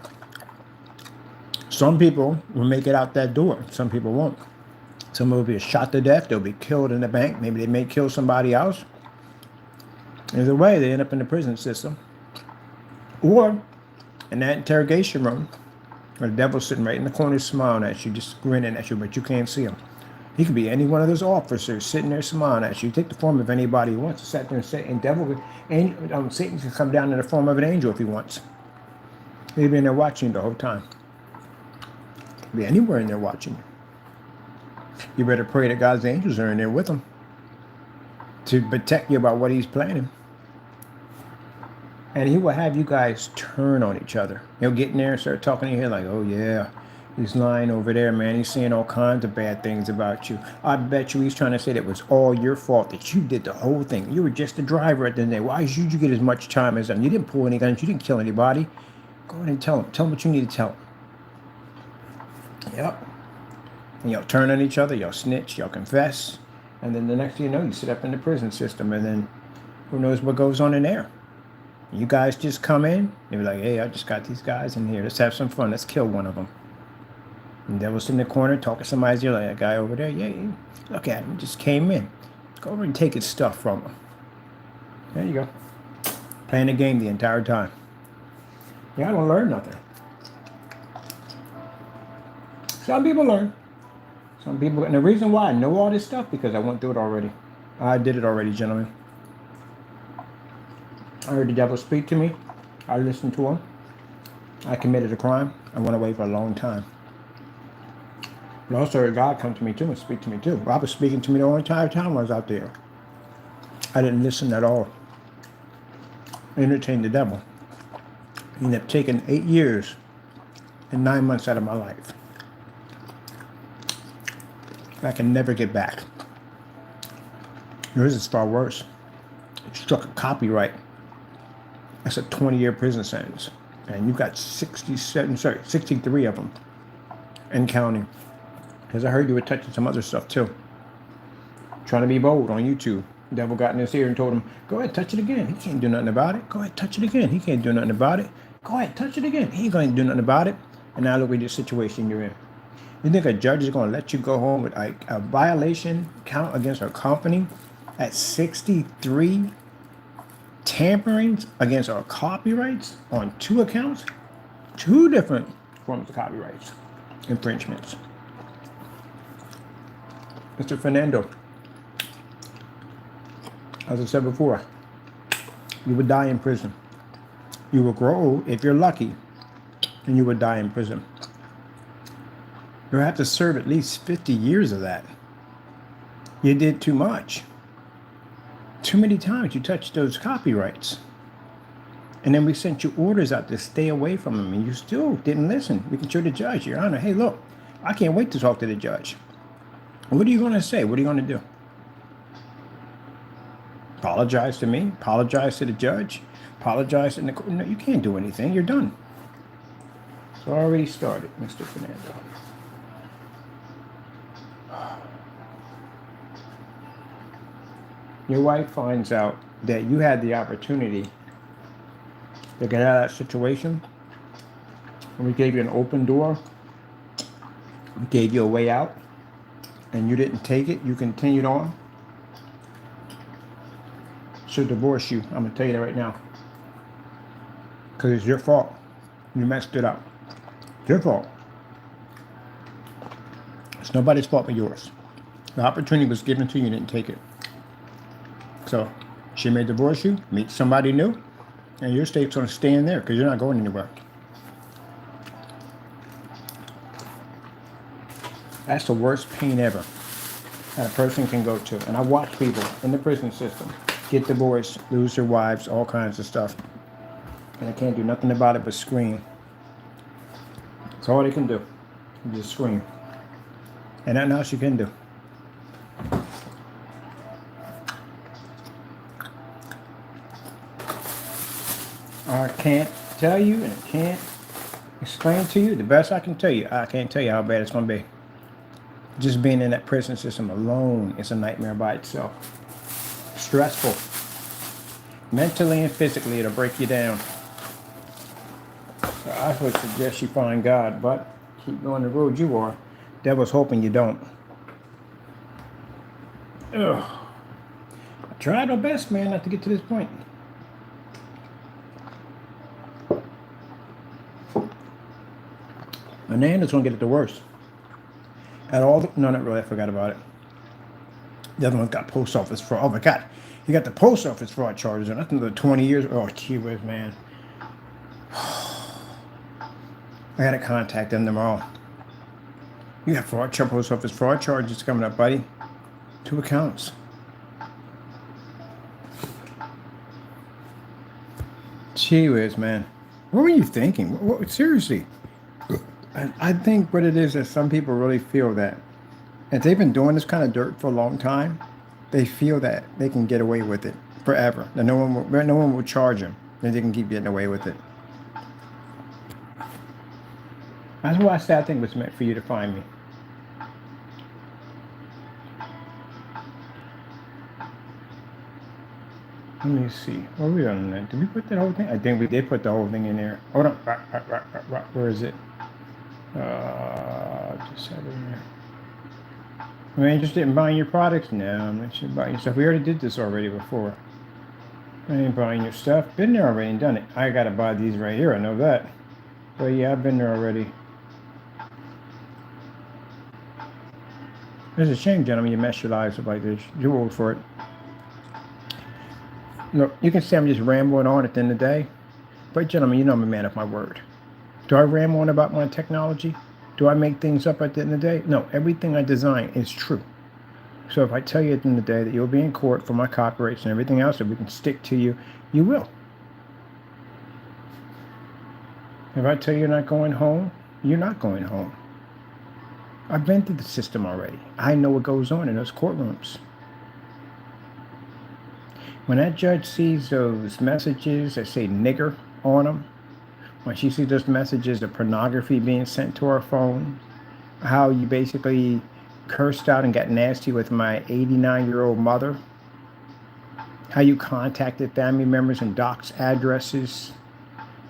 Some people will make it out that door. Some people won't. Some will be shot to death. They'll be killed in the bank. Maybe they may kill somebody else. Either way, they end up in the prison system. Or in that interrogation room, where the devil's sitting right in the corner smiling at you, just grinning at you, but you can't see him. He could be any one of those officers sitting there smiling at you. Take the form of anybody he wants. Sit there and say, and Satan can come down in the form of an angel if he wants. He'll be in there watching you the whole time. Be anywhere in there watching you. You better pray that God's angels are in there with him to protect you about what he's planning. And he will have you guys turn on each other. He'll get in there and start talking to you like, oh yeah, he's lying over there, man. He's saying all kinds of bad things about you. I bet you he's trying to say that it was all your fault, that you did the whole thing. You were just the driver at the end of the day. Why should you get as much time as them? You didn't pull any guns. You didn't kill anybody. Go ahead and tell him. Tell him what you need to tell him. Yep. And y'all turn on each other, y'all snitch, y'all confess, and then the next thing you know, you sit up in the prison system, and then who knows what goes on in there. You guys just come in, they be like, hey, I just got these guys in here, let's have some fun, let's kill one of them. And the devil's in the corner talking to somebody's ear, like that guy over there, yeah, look at him, he just came in. Go over and take his stuff from him. There you go. Playing the game the entire time. Y'all don't learn nothing. Some people learn. Some people, and the reason why I know all this stuff, because I went through it already. I did it already, gentlemen. I heard the devil speak to me. I listened to him. I committed a crime. I went away for a long time. But also heard God come to me too and speak to me too. Rob was speaking to me the whole entire time I was out there. I didn't listen at all. I entertained the devil. He ended up taking 8 years and 9 months out of my life. I can never get back. Yours is far worse. It struck a copyright. That's a 20-year prison sentence. And you've got 63 of them and counting. Because I heard you were touching some other stuff too. Trying to be bold on YouTube. Devil got in his ear and told him, go ahead, touch it again. He can't do nothing about it. Go ahead, touch it again. He can't do nothing about it. Go ahead, touch it again. He ain't going to do nothing about it. And now look at the situation you're in. You think a judge is going to let you go home with a violation count against a company at 63 tamperings against our copyrights on 2 accounts? 2 different forms of copyrights infringements. Mr. Fernando, as I said before, you would die in prison. You will grow old if you're lucky, and you would die in prison. You'll have to serve at least 50 years of that. You did too much. Too many times you touched those copyrights. And then we sent you orders out to stay away from them, and you still didn't listen. We can show the judge, Your Honor, hey, look, I can't wait to talk to the judge. What are you going to say? What are you going to do? Apologize to me? Apologize to the judge? Apologize to the court? No, you can't do anything. You're done. So I already started, Mr. Fernando. Your wife finds out that you had the opportunity to get out of that situation, and we gave you an open door, we gave you a way out, and you didn't take it, you continued on, she'll divorce you. I'm going to tell you that right now. Because it's your fault. You messed it up. It's your fault. It's nobody's fault but yours. The opportunity was given to you, you didn't take it. So she may divorce you, meet somebody new, and your state's going to stay in there because you're not going anywhere. That's the worst pain ever that a person can go to. And I watch people in the prison system get divorced, lose their wives, all kinds of stuff. And they can't do nothing about it but scream. That's all they can do. Just scream. And nothing else you can do. I can't tell you and I can't explain to you. The best I can tell you, I can't tell you how bad it's going to be. Just being in that prison system alone is a nightmare by itself. Stressful. Mentally and physically, it'll break you down. So I would suggest you find God, but keep going the road you are. Devil's hoping you don't. Ugh. I tried my best, man, not to get to this point. Hernando's gonna get it the worst. At all, no, not really. I forgot about it. The other one's got post office fraud. Oh my God, you got the post office fraud charges, and that's another 20 years. Oh, gee whiz, man. I gotta contact them tomorrow. You got post office fraud charges coming up, buddy. 2 accounts. Gee whiz, man. What were you thinking? Seriously. I think what it is that some people really feel that if they've been doing this kind of dirt for a long time, they feel that they can get away with it forever. That no one will charge them. That they can keep getting away with it. That's why I said I think it was meant for you to find me. Let me see. What are we on that? Did we put that whole thing? I think we did put the whole thing in there. Hold on. Where is it? Just have it in there. Am I interested in buying your products? No, I'm not interested in buying your stuff. We already did this already before. I ain't buying your stuff. Been there already and done it. I gotta buy these right here. I know that. But yeah, I've been there already. It's a shame, gentlemen, you mess your lives up like this. You're old for it. Look, you can say I'm just rambling on at the end of the day. But gentlemen, you know I'm a man of my word. Do I ramble on about my technology? Do I make things up at the end of the day? No, everything I design is true. So if I tell you at the end of the day that you'll be in court for my copyrights and everything else, that we can stick to you, you will. If I tell you you're not going home, you're not going home. I've been through the system already. I know what goes on in those courtrooms. When that judge sees those messages that say nigger on them, when she sees those messages of pornography being sent to her phone, how you basically cursed out and got nasty with my 89-year-old mother, how you contacted family members and doxed addresses,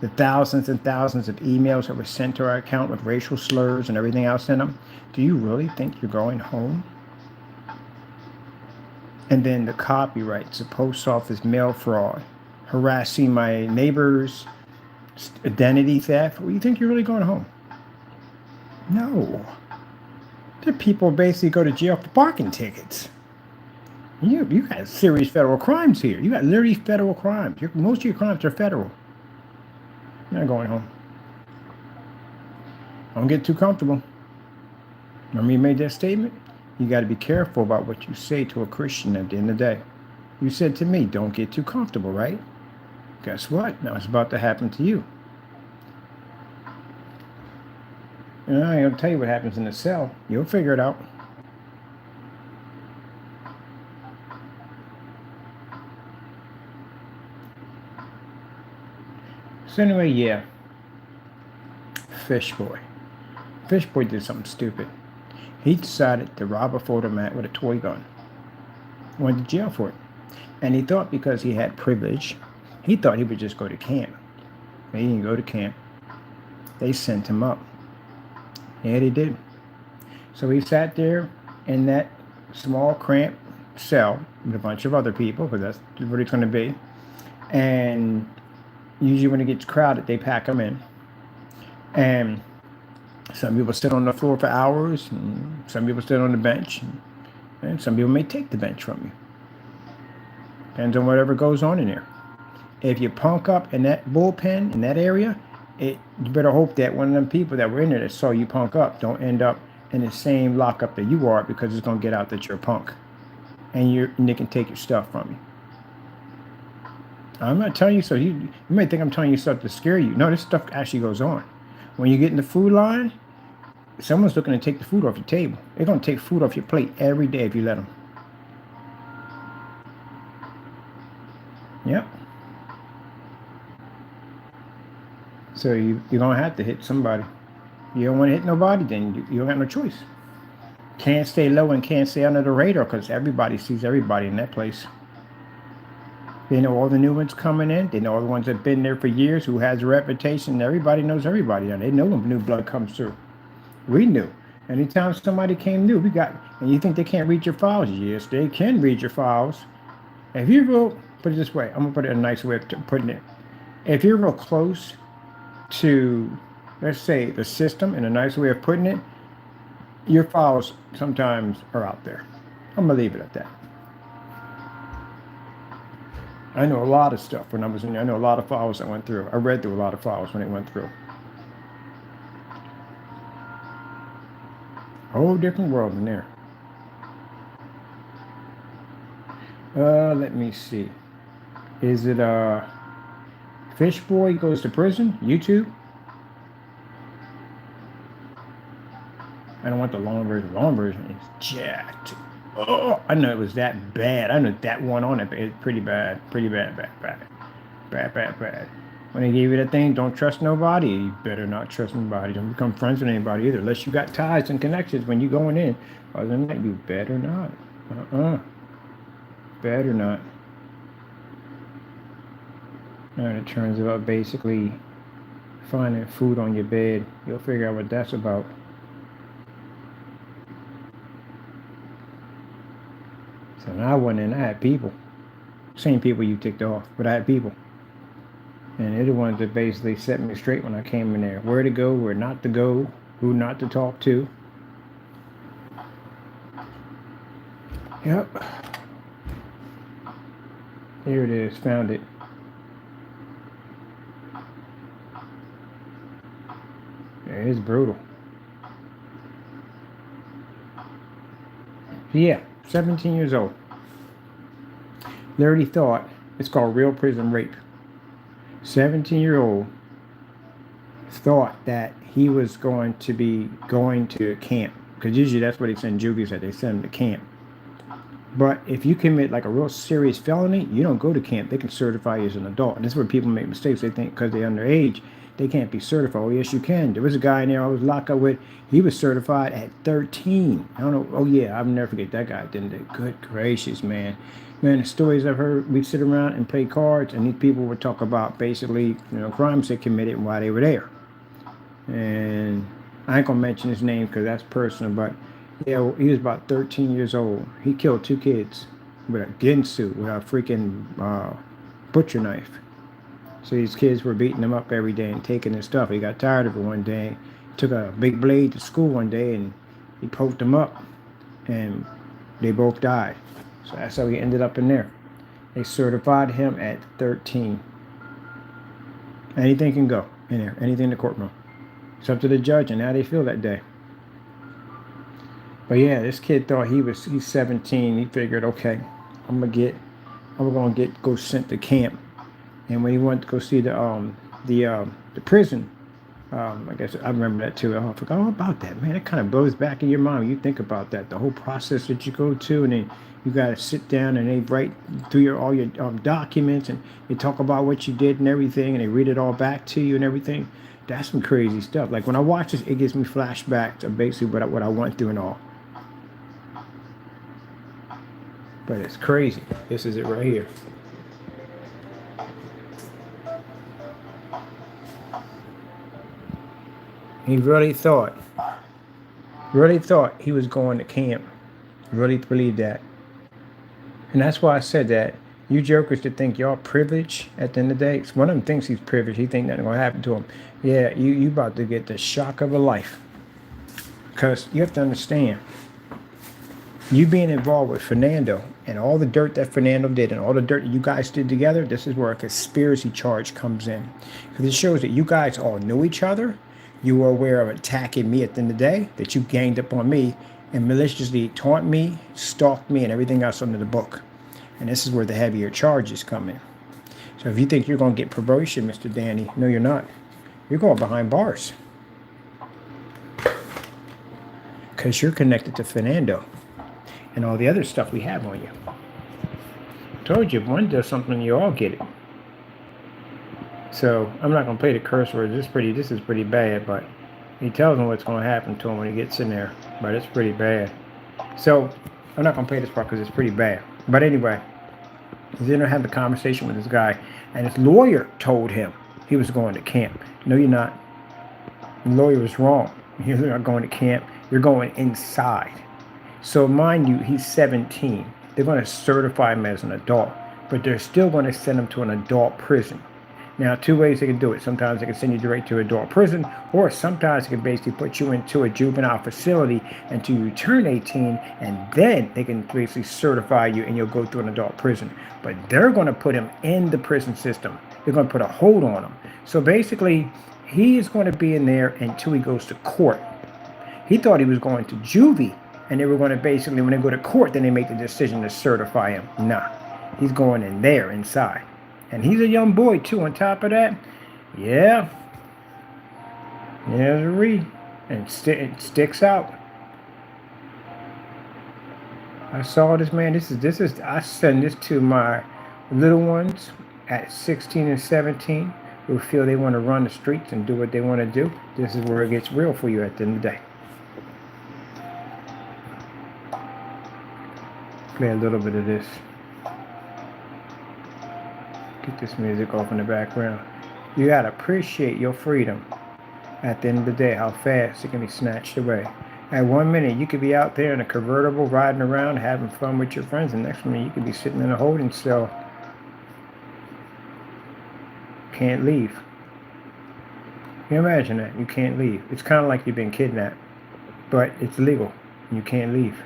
the thousands and thousands of emails that were sent to our account with racial slurs and everything else in them. Do you really think you're going home? And then the copyrights, the post office mail fraud, harassing my neighbors, identity theft. Well, you think you're really going home? No. The people basically go to jail for parking tickets. You got serious federal crimes here. You got literally federal crimes. Most of your crimes are federal. You're not going home. Don't get too comfortable. Remember you made that statement? You got to be careful about what you say to a Christian at the end of the day. You said to me, don't get too comfortable, right? Guess what? Now it's about to happen to you. And I ain't going to tell you what happens in the cell. You'll figure it out. So anyway, yeah. Fish Boy. Fish Boy did something stupid. He decided to rob a photomat with a toy gun. Went to jail for it. And he thought because he had privilege, he thought he would just go to camp. He didn't go to camp. They sent him up. Yeah, they did. So he sat there in that small, cramped cell with a bunch of other people, because that's what it's going to be. And usually when it gets crowded, they pack them in. And some people sit on the floor for hours, and some people sit on the bench, and some people may take the bench from you. Depends on whatever goes on in there. If you punk up in that bullpen, in that area, you better hope that one of them people that were in there that saw you punk up don't end up in the same lockup that you are, because it's going to get out that you're a punk. And they can take your stuff from you. I'm not telling you so. You may think I'm telling you stuff to scare you. No, this stuff actually goes on. When you get in the food line, someone's looking to take the food off your table. They're going to take food off your plate every day if you let them. Yep. So you're going to have to hit somebody. You don't want to hit nobody, then you don't have no choice. Can't stay low and can't stay under the radar, because everybody sees everybody in that place. They know all the new ones coming in. They know all the ones that have been there for years, who has a reputation. Everybody knows everybody. They know when new blood comes through. We knew. Anytime somebody came new, and you think they can't read your files? Yes, they can read your files. If you're real, put it this way, I'm going to put it in a nice way of putting it. If you're real close to, let's say, the system, in a nice way of putting it, your files sometimes are out there. I'm going to leave it at that. I know a lot of stuff when I was in there. I know a lot of files that went through. I read through a lot of files when it went through. A whole different world in there. Let me see. Is it Fish Boy Goes to Prison? YouTube? I don't want the long version. The long version is jacked. Oh, I know it was that bad. I know that one on it, but it's pretty bad. Pretty bad. Bad. When they gave you that thing, don't trust nobody. You better not trust nobody. Don't become friends with anybody either, unless you got ties and connections when you going in. Other than that, you better not. Better not. And it turns out basically finding food on your bed. You'll figure out what that's about. So now I went in, I had people. Same people you ticked off, but I had people. And they're the ones that basically set me straight when I came in there. Where to go, where not to go, who not to talk to. Yep. Here it is, found it. It's brutal. Yeah, 17 years old. Literally thought, it's called real prison rape. 17-year-old thought that he was going to be going to camp, because usually that's what they send juvies at. They send them to camp. But if you commit like a real serious felony, you don't go to camp. They can certify you as an adult. And this is where people make mistakes. They think because they're underage, they can't be certified. Oh, yes, you can. There was a guy in there I was locked up with. He was certified at 13. I don't know. Oh, yeah, I'll never forget that guy. Didn't they? Good gracious, man. Man, the stories I've heard, we'd sit around and play cards, and these people would talk about basically, crimes they committed and why they were there. And I ain't going to mention his name because that's personal, but yeah, he was about 13 years old. He killed 2 kids with a ginsu, with a freaking butcher knife. So these kids were beating him up every day and taking his stuff. He got tired of it one day. Took a big blade to school one day and he poked them up, and they both died. So that's how he ended up in there. They certified him at 13. Anything can go in there, anything in the courtroom. It's up to the judge and how they feel that day. But yeah, this kid thought he's 17. He figured, okay, I'm gonna go sent to camp. And when he went to go see the prison, I guess I remember that too. I forgot all about that, man. It kind of blows back in your mind when you think about that. The whole process that you go to, and then you got to sit down and they write through all your documents, and they talk about what you did and everything, and they read it all back to you and everything. That's some crazy stuff. Like when I watch this, it gives me flashbacks of basically what I went through and all. But it's crazy. This is it right here. He really thought he was going to camp. Really believed that. And that's why I said that you jokers that think y'all privileged at the end of the day, one of them thinks he's privileged. He think nothing gonna happen to him. Yeah, you about to get the shock of a life. Because you have to understand, you being involved with Fernando and all the dirt that Fernando did and all the dirt that you guys did together, this is where a conspiracy charge comes in. Because it shows that you guys all knew each other. You were aware of attacking me at the end of the day, that you ganged up on me and maliciously taunt me, stalked me, and everything else under the book. And this is where the heavier charges come in. So if you think you're going to get promotion, Mr. Danny, no, you're not. You're going behind bars. Because you're connected to Fernando and all the other stuff we have on you. I told you, if one does something, you all get it. So I'm not gonna play the curse words. This is pretty bad, but he tells him what's gonna happen to him when he gets in there. But it's pretty bad. So I'm not gonna play this part because it's pretty bad. But anyway, he's in there having a conversation with this guy, and his lawyer told him he was going to camp. No, you're not. The lawyer was wrong. You're not going to camp. You're going inside. So mind you, he's 17. They're going to certify him as an adult, but they're still going to send him to an adult prison. Now, 2 ways they can do it. Sometimes they can send you direct to adult prison, or sometimes they can basically put you into a juvenile facility until you turn 18, and then they can basically certify you and you'll go through an adult prison. But they're going to put him in the prison system. They're going to put a hold on him. So basically, he is going to be in there until he goes to court. He thought he was going to juvie, and they were going to basically, when they go to court, then they make the decision to certify him. Nah, he's going in there inside. And he's a young boy, too, on top of that. Yeah. Yeah, and it sticks out. I saw this, man. This is. I send this to my little ones at 16 and 17 who feel they want to run the streets and do what they want to do. This is where it gets real for you at the end of the day. Play a little bit of this. Get this music off in the background. You gotta appreciate your freedom. At the end of the day, how fast it can be snatched away. At 1 minute, you could be out there in a convertible, riding around, having fun with your friends. The next minute, you could be sitting in a holding cell. Can't leave. Can you imagine that? You can't leave. It's kind of like you've been kidnapped, but it's legal. You can't leave.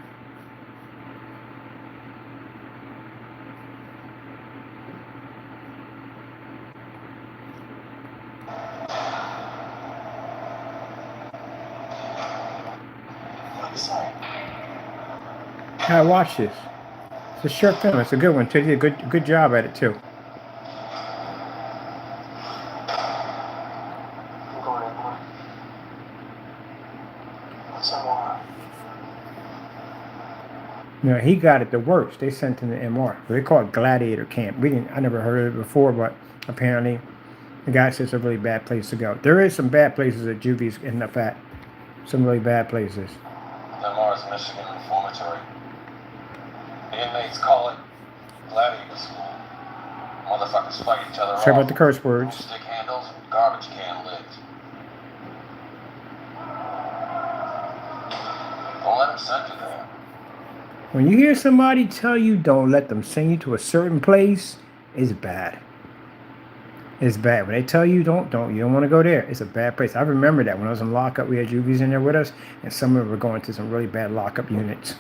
I watch this. It's a short film. It's a good one too. You did a good job at it too. You know, he got it the worst. They sent him to MR. They call it Gladiator Camp. I never heard of it before, but apparently the guy says it's a really bad place to go. There is some bad places that juvies end up at. Some really bad places. MR is Michigan Reformatory. The inmates call it Gladiator School. Motherfuckers fight each other off. Sorry about the curse words. Stick handles, garbage can lids. Don't let them send you there. When you hear somebody tell you don't let them send you to a certain place, it's bad. It's bad. When they tell you you don't want to go there, it's a bad place. I remember that when I was in lockup, we had juvies in there with us, and some of them were going to some really bad lockup units.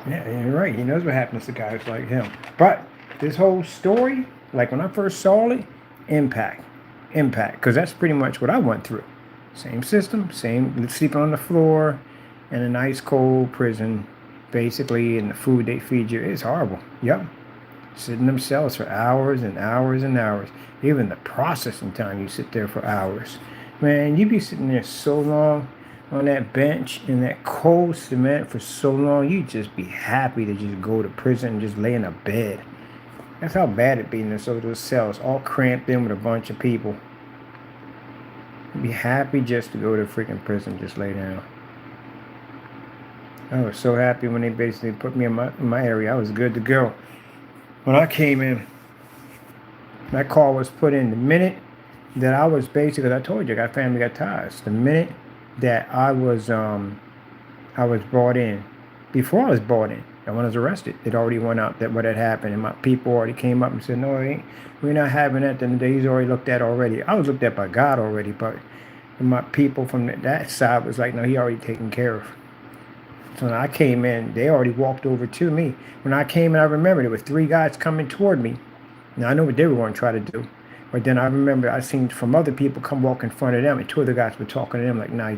Yeah, you're right. He knows what happens to guys like him. But this whole story, like when I first saw it, impact, because that's pretty much what I went through. Same system, same sleeping on the floor in an ice cold prison, basically, and the food they feed you is horrible. Yep. Sit in them cells for hours and hours and hours. Even the processing time, you sit there for hours. Man, you be sitting there so long on that bench in that cold cement for so long, you just be happy to just go to prison and just lay in a bed. That's how bad it be in those cells, all cramped in with a bunch of people. You'd be happy just to go to freaking prison, just lay down. I was so happy when they basically put me in my area. I was good to go. When I came in, that call was put in the minute that I was basically, as I told you, I got family, got ties. The minute that I was brought in, before I was brought in, and when I was arrested, it already went out that what had happened, and my people already came up and said, no, we're not having that. Then he's already looked at already. I was looked at by God already, but my people from that side was like, no, he already taken care of. So when I came in, they already walked over to me. When I came in, I remember there were 3 guys coming toward me. Now, I know what they were going to try to do. But then I remember I seen from other people come walk in front of them, and 2 other guys were talking to them like, nah,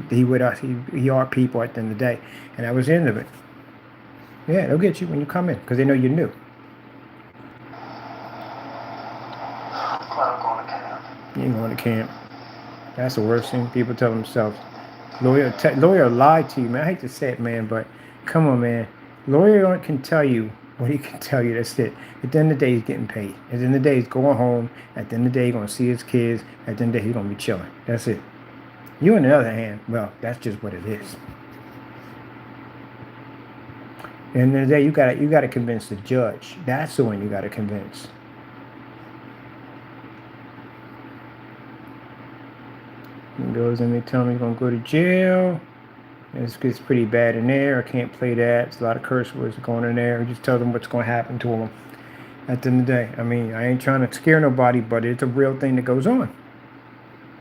he with us. He our people at the end of the day. And that was the end of it. Yeah, they'll get you when you come in because they know you're new. You ain't going to camp. That's the worst thing people tell themselves. Lawyer lied to you, man. I hate to say it, man, but come on, man. Lawyer can tell you what he can tell you. That's it. At the end of the day, he's getting paid. At the end of the day, he's going home. At the end of the day, he's going to see his kids. At the end of the day, he's going to be chilling. That's it. You, on the other hand, well, that's just what it is. At the end of the day, you got to convince the judge. That's the one you got to convince. He goes and they tell me he's going to go to jail. It gets pretty bad in there. I can't play that. It's a lot of curse words going in there. Just tell them what's going to happen to them. At the end of the day, I mean, I ain't trying to scare nobody, but it's a real thing that goes on.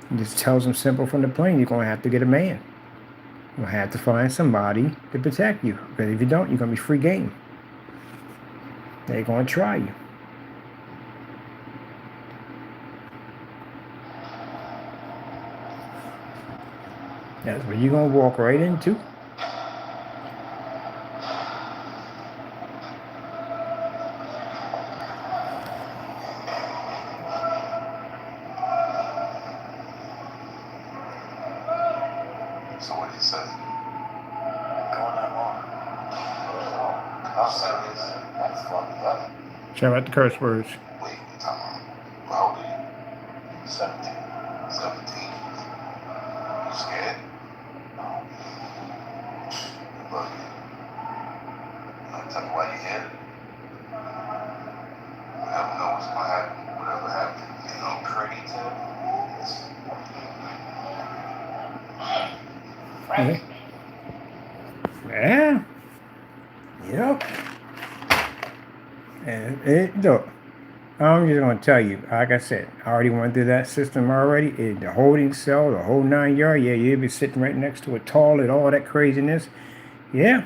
He just tells them simple from the plane, you're going to have to get a man. You're going to have to find somebody to protect you. Because if you don't, you're going to be free game. They're going to try you. That's what you're going to walk right into. So what did he say? Going that long. How serious? That's fucked up. Shout out the curse words. Wait, you talking about, how old are you? 17. 17? You scared? No. You bugging. I'll tell you why you here. You never know what's gonna happen. Whatever happens, you know, crazy. Right. Yeah. Yep. And look, I'm just going to tell you, like I said, I already went through that system already. The holding cell, the whole 9 yards. Yeah, you'd be sitting right next to a toilet, all that craziness. Yeah.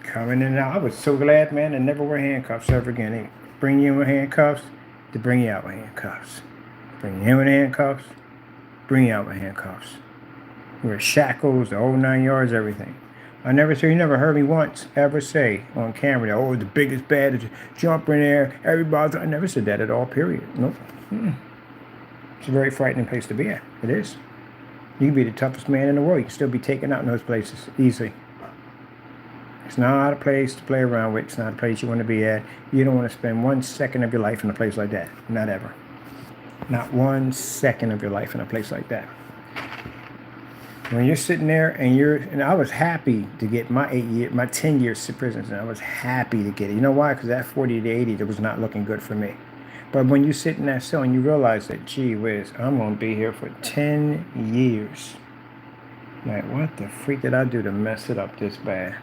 Coming in and out. I was so glad, man, I never wear handcuffs ever again. They bring you in with handcuffs to bring you out with handcuffs. Bring you in with handcuffs, bring you out with handcuffs. Wear shackles, the whole 9 yards, everything. You never heard me once ever say on camera that, oh, the biggest bad jumper in there, everybody. I never said that at all, period. Nope. It's a very frightening place to be at. It is. You can be the toughest man in the world. You can still be taken out in those places easily. It's not a place to play around with. It's not a place you want to be at. You don't want to spend 1 second of your life in a place like that. Not ever. Not 1 second of your life in a place like that. When you're sitting there and I was happy to get my 10 years to prison. And I was happy to get it. You know why? Because that 40 to 80, that was not looking good for me. But when you sit in that cell and you realize that, gee whiz, I'm going to be here for 10 years. Like, what the freak did I do to mess it up this bad?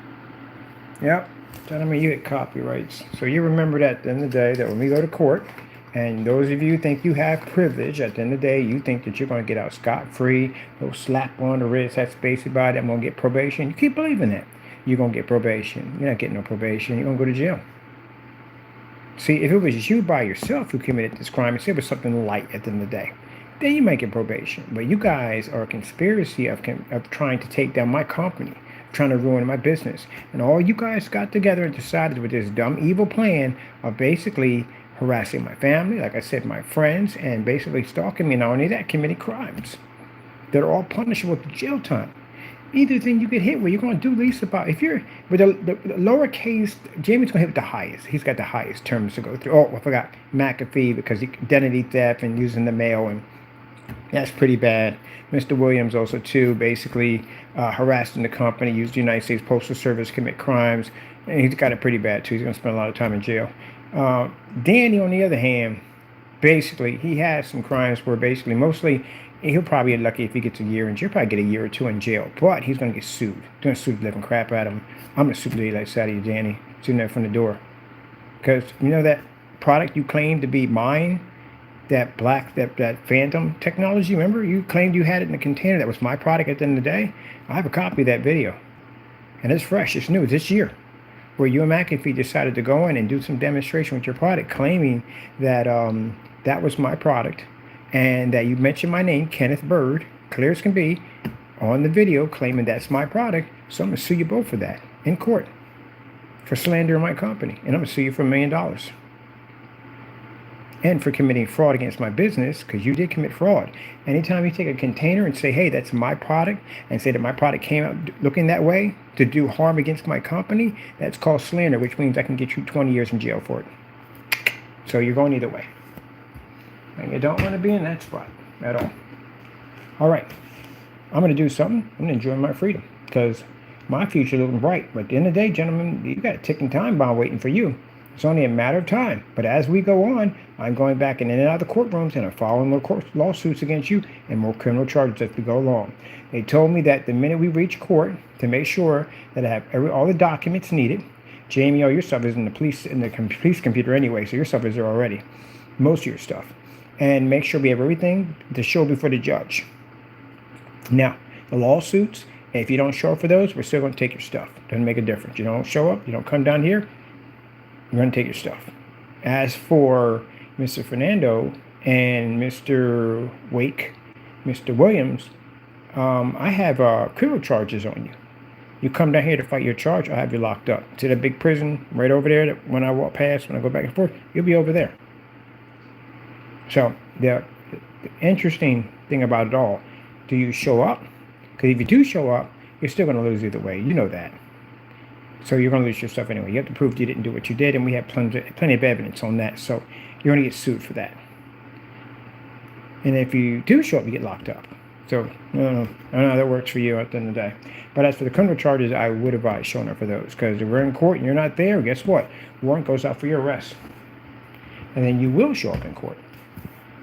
Yep, gentlemen, you get copyrights. So you remember that at the end of the day, that when we go to court, and those of you think you have privilege, at the end of the day, you think that you're going to get out scot-free, no slap on the wrist, that's basically about it, I'm going to get probation. You keep believing that. You're going to get probation. You're not getting no probation. You're going to go to jail. See, if it was you by yourself who committed this crime, say it was something light at the end of the day, then you might get probation. But you guys are a conspiracy of trying to take down my company, trying to ruin my business. And all you guys got together and decided with this dumb, evil plan of basically harassing my family, like I said, my friends, and basically stalking me. Not only that, committing crimes that are all punishable with jail time. Either thing you get hit with, you're going to do least about. If you're with the lowercase, Jamie's going to hit with the highest. He's got the highest terms to go through. Oh, I forgot McAfee, because identity theft and using the mail, and that's pretty bad. Mr. Williams also too, basically harassing the company, used the United States Postal Service, commit crimes, and he's got it pretty bad too. He's going to spend a lot of time in jail. Danny, on the other hand, basically he has some crimes where basically mostly he'll probably get lucky if he gets a year in jail. He'll probably get a year or two in jail, but he's going to get sued. They're going to sue the living crap out of him. I'm going to sue the daylights out of you, Danny, sitting there from the door, because you know that product you claimed to be mine, that Phantom technology, remember? You claimed you had it in a container. That was my product at the end of the day. I have a copy of that video. And it's fresh. It's new. It's this year. Where you and McAfee decided to go in and do some demonstration with your product, claiming that that was my product. And that you mentioned my name, Kenneth Bird, clear as can be, on the video, claiming that's my product. So I'm going to sue you both for that in court. For slandering my company. And I'm going to sue you for $1 million. And for committing fraud against my business, because you did commit fraud. Anytime you take a container and say, hey, that's my product, and say that my product came out looking that way to do harm against my company, that's called slander, which means I can get you 20 years in jail for it. So you're going either way. And you don't want to be in that spot at all. All right. I'm going to do something. I'm going to enjoy my freedom, because my future looking bright. But at the end of the day, gentlemen, you got a ticking time bomb waiting for you. It's only a matter of time. But as we go on, I'm going back in and out of the courtrooms, and I'm filing more lawsuits against you and more criminal charges as we go along. They told me that the minute we reach court, to make sure that I have all the documents needed. Jamie, all your stuff is in the police computer anyway, so your stuff is there already. Most of your stuff. And make sure we have everything to show before the judge. Now, the lawsuits, if you don't show up for those, we're still going to take your stuff. Doesn't make a difference. You don't show up, you don't come down here, we're going to take your stuff. As for Mr. Fernando and Mr. Wake, Mr. Williams, I have criminal charges on you. You come down here to fight your charge, I'll have you locked up. See that big prison right over there that when I walk past, when I go back and forth, you'll be over there. So the interesting thing about it all, do you show up? Because if you do show up, you're still going to lose either way. You know that. So you're going to lose your stuff anyway. You have to prove you didn't do what you did, and we have plenty of evidence on that. So you're going to get sued for that. And if you do show up, you get locked up. So I don't know how that works for you at the end of the day. But as for the criminal charges, I would advise showing up for those. Because if we're in court and you're not there, guess what? Warrant goes out for your arrest. And then you will show up in court.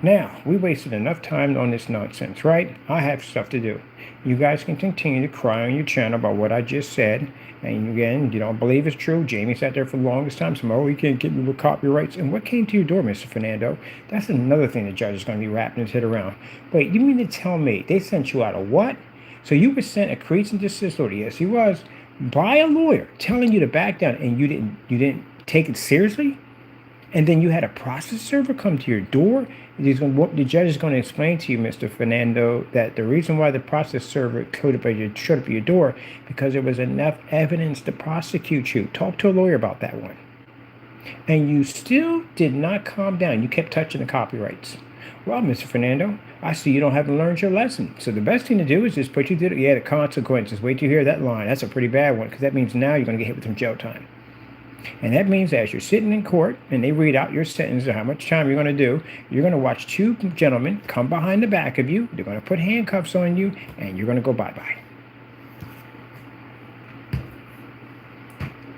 Now, we wasted enough time on this nonsense, right? I have stuff to do. You guys can continue to cry on your channel about what I just said. And again, you don't believe it's true. Jamie sat there for the longest time. So, oh, you can't get me with copyrights. And what came to your door, Mr. Fernando? That's another thing the judge is going to be wrapping his head around. Wait, you mean to tell me they sent you out a what? So you were sent a crease and desist order. Yes, he was. By a lawyer telling you to back down, and you didn't take it seriously? And then you had a process server come to your door. The judge is going to explain to you, Mr. Fernando, that the reason why the process server showed up at your door, because there was enough evidence to prosecute you. Talk to a lawyer about that one. And you still did not calm down. You kept touching the copyrights. Well, Mr. Fernando, I see you don't have learned your lesson. So the best thing to do is just put you through the consequences. Wait till you hear that line. That's a pretty bad one because that means now you're going to get hit with some jail time. And that means that as you're sitting in court and they read out your sentence or how much time you're going to do, you're going to watch two gentlemen come behind the back of you. They're going to put handcuffs on you and you're going to go bye-bye.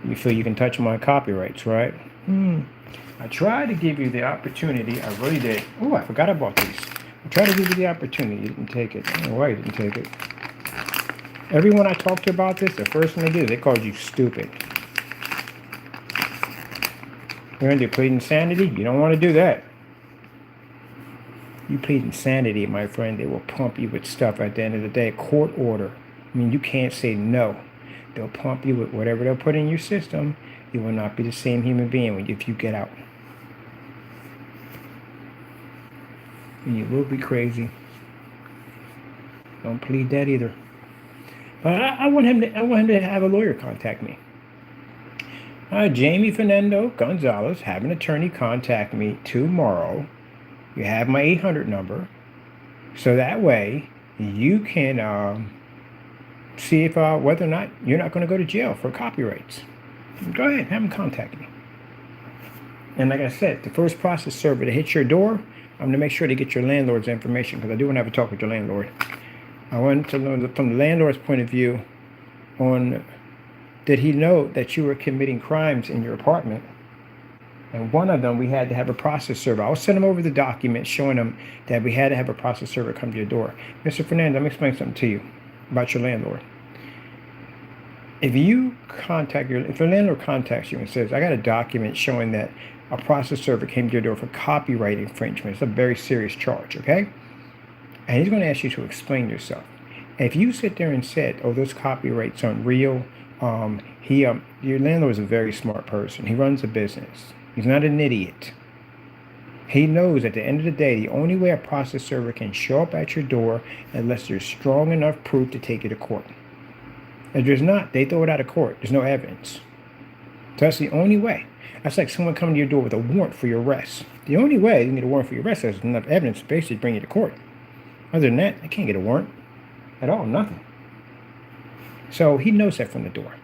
You feel you can touch my copyrights, right? I tried to give you the opportunity. I really did. Oh, I forgot about these. I tried to give you the opportunity. You didn't take it. I don't know why you didn't take it. Everyone I talked to about this, the first thing they did, they called you stupid. You're going to plead insanity? You don't want to do that. You plead insanity, my friend. They will pump you with stuff at the end of the day. Court order. I mean, you can't say no. They'll pump you with whatever they'll put in your system. You will not be the same human being if you get out. And you will be crazy. Don't plead that either. But I want him to have a lawyer contact me. Jamie Fernando Gonzalez, have an attorney contact me tomorrow. You have my 800 number. So that way you can see if whether or not you're not going to go to jail for copyrights. Go ahead, have them contact me. And like I said, the first process server to hit your door, I'm going to make sure to get your landlord's information because I do want to have a talk with your landlord. I want to know from the landlord's point of view on did he know that you were committing crimes in your apartment? And one of them, we had to have a process server. I'll send him over the document showing him that we had to have a process server come to your door. Mr. Fernando, let me explain something to you about your landlord. If the landlord contacts you and says, I got a document showing that a process server came to your door for copyright infringement, it's a very serious charge, okay? And he's going to ask you to explain yourself. If you sit there and said, oh, those copyrights aren't real, your landlord is a very smart person. He runs a business. He's not an idiot. He knows at the end of the day, the only way a process server can show up at your door unless there's strong enough proof to take you to court. If there's not, they throw it out of court. There's no evidence. So that's the only way. That's like someone coming to your door with a warrant for your arrest. The only way you can get a warrant for your arrest is enough evidence to basically bring you to court. Other than that, they can't get a warrant at all, nothing. So he knows that from the door.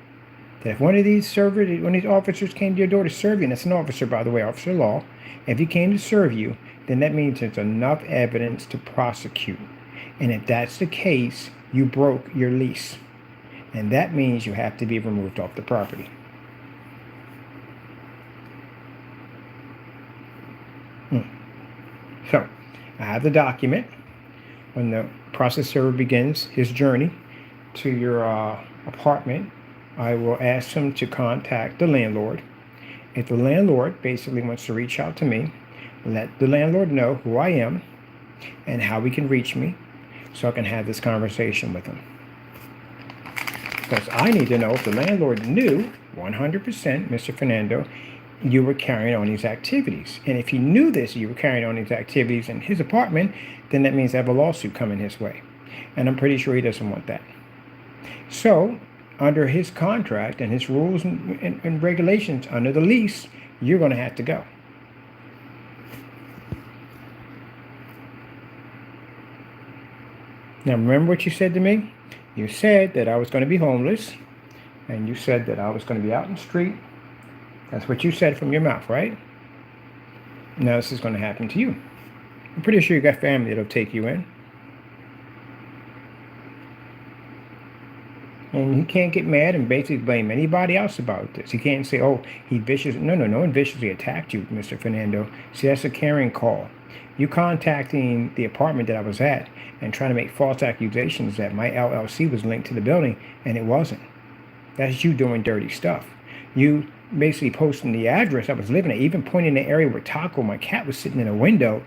That if one of these officers came to your door to serve you, and that's an officer, by the way, officer of law, if he came to serve you, then that means there's enough evidence to prosecute. And if that's the case, you broke your lease. And that means you have to be removed off the property. So, I have the document. When the process server begins his journey to your apartment, I will ask him to contact the landlord. If the landlord basically wants to reach out to me, let the landlord know who I am and how he can reach me so I can have this conversation with him. Because I need to know if the landlord knew 100%, Mr. Fernando, you were carrying on these activities. And if he knew this, you were carrying on these activities in his apartment, then that means I have a lawsuit coming his way. And I'm pretty sure he doesn't want that. So, under his contract and his rules and regulations under the lease, you're going to have to go. Now, remember what you said to me? You said that I was going to be homeless, and you said that I was going to be out in the street. That's what you said from your mouth, right? Now this is going to happen to you. I'm pretty sure you got family that'll take you in. And he can't get mad and basically blame anybody else about this. He can't say, oh, he viciously... No one viciously attacked you, Mr. Fernando. See, that's a carrying call. You contacting the apartment that I was at and trying to make false accusations that my LLC was linked to the building, and it wasn't. That's you doing dirty stuff. You basically posting the address I was living at, even pointing the area where Taco, my cat, was sitting in a window.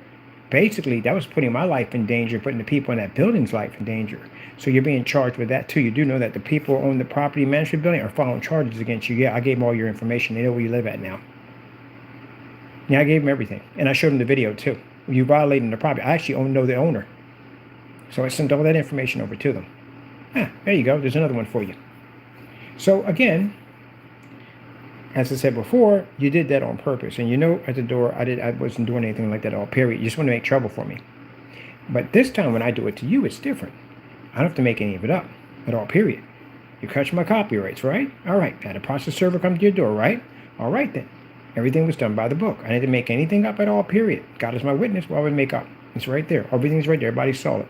Basically, that was putting my life in danger, putting the people in that building's life in danger. So you're being charged with that too. You do know that the people who own the property management building are filing charges against you. Yeah, I gave them all your information. They know where you live at now. Yeah, I gave them everything. And I showed them the video too. You violating the property. I actually know the owner. So I sent all that information over to them. There you go. There's another one for you. So again, As I said before, you did that on purpose. And at the door, I wasn't doing anything like that at all, period. You just want to make trouble for me. But this time when I do it to you, it's different. I don't have to make any of it up at all, period. You catch my copyrights, right? All right. Had a process server come to your door, right? All right then. Everything was done by the book. I didn't make anything up at all, period. God is my witness. Why would I make up? It's right there. Everything's right there. Everybody saw it.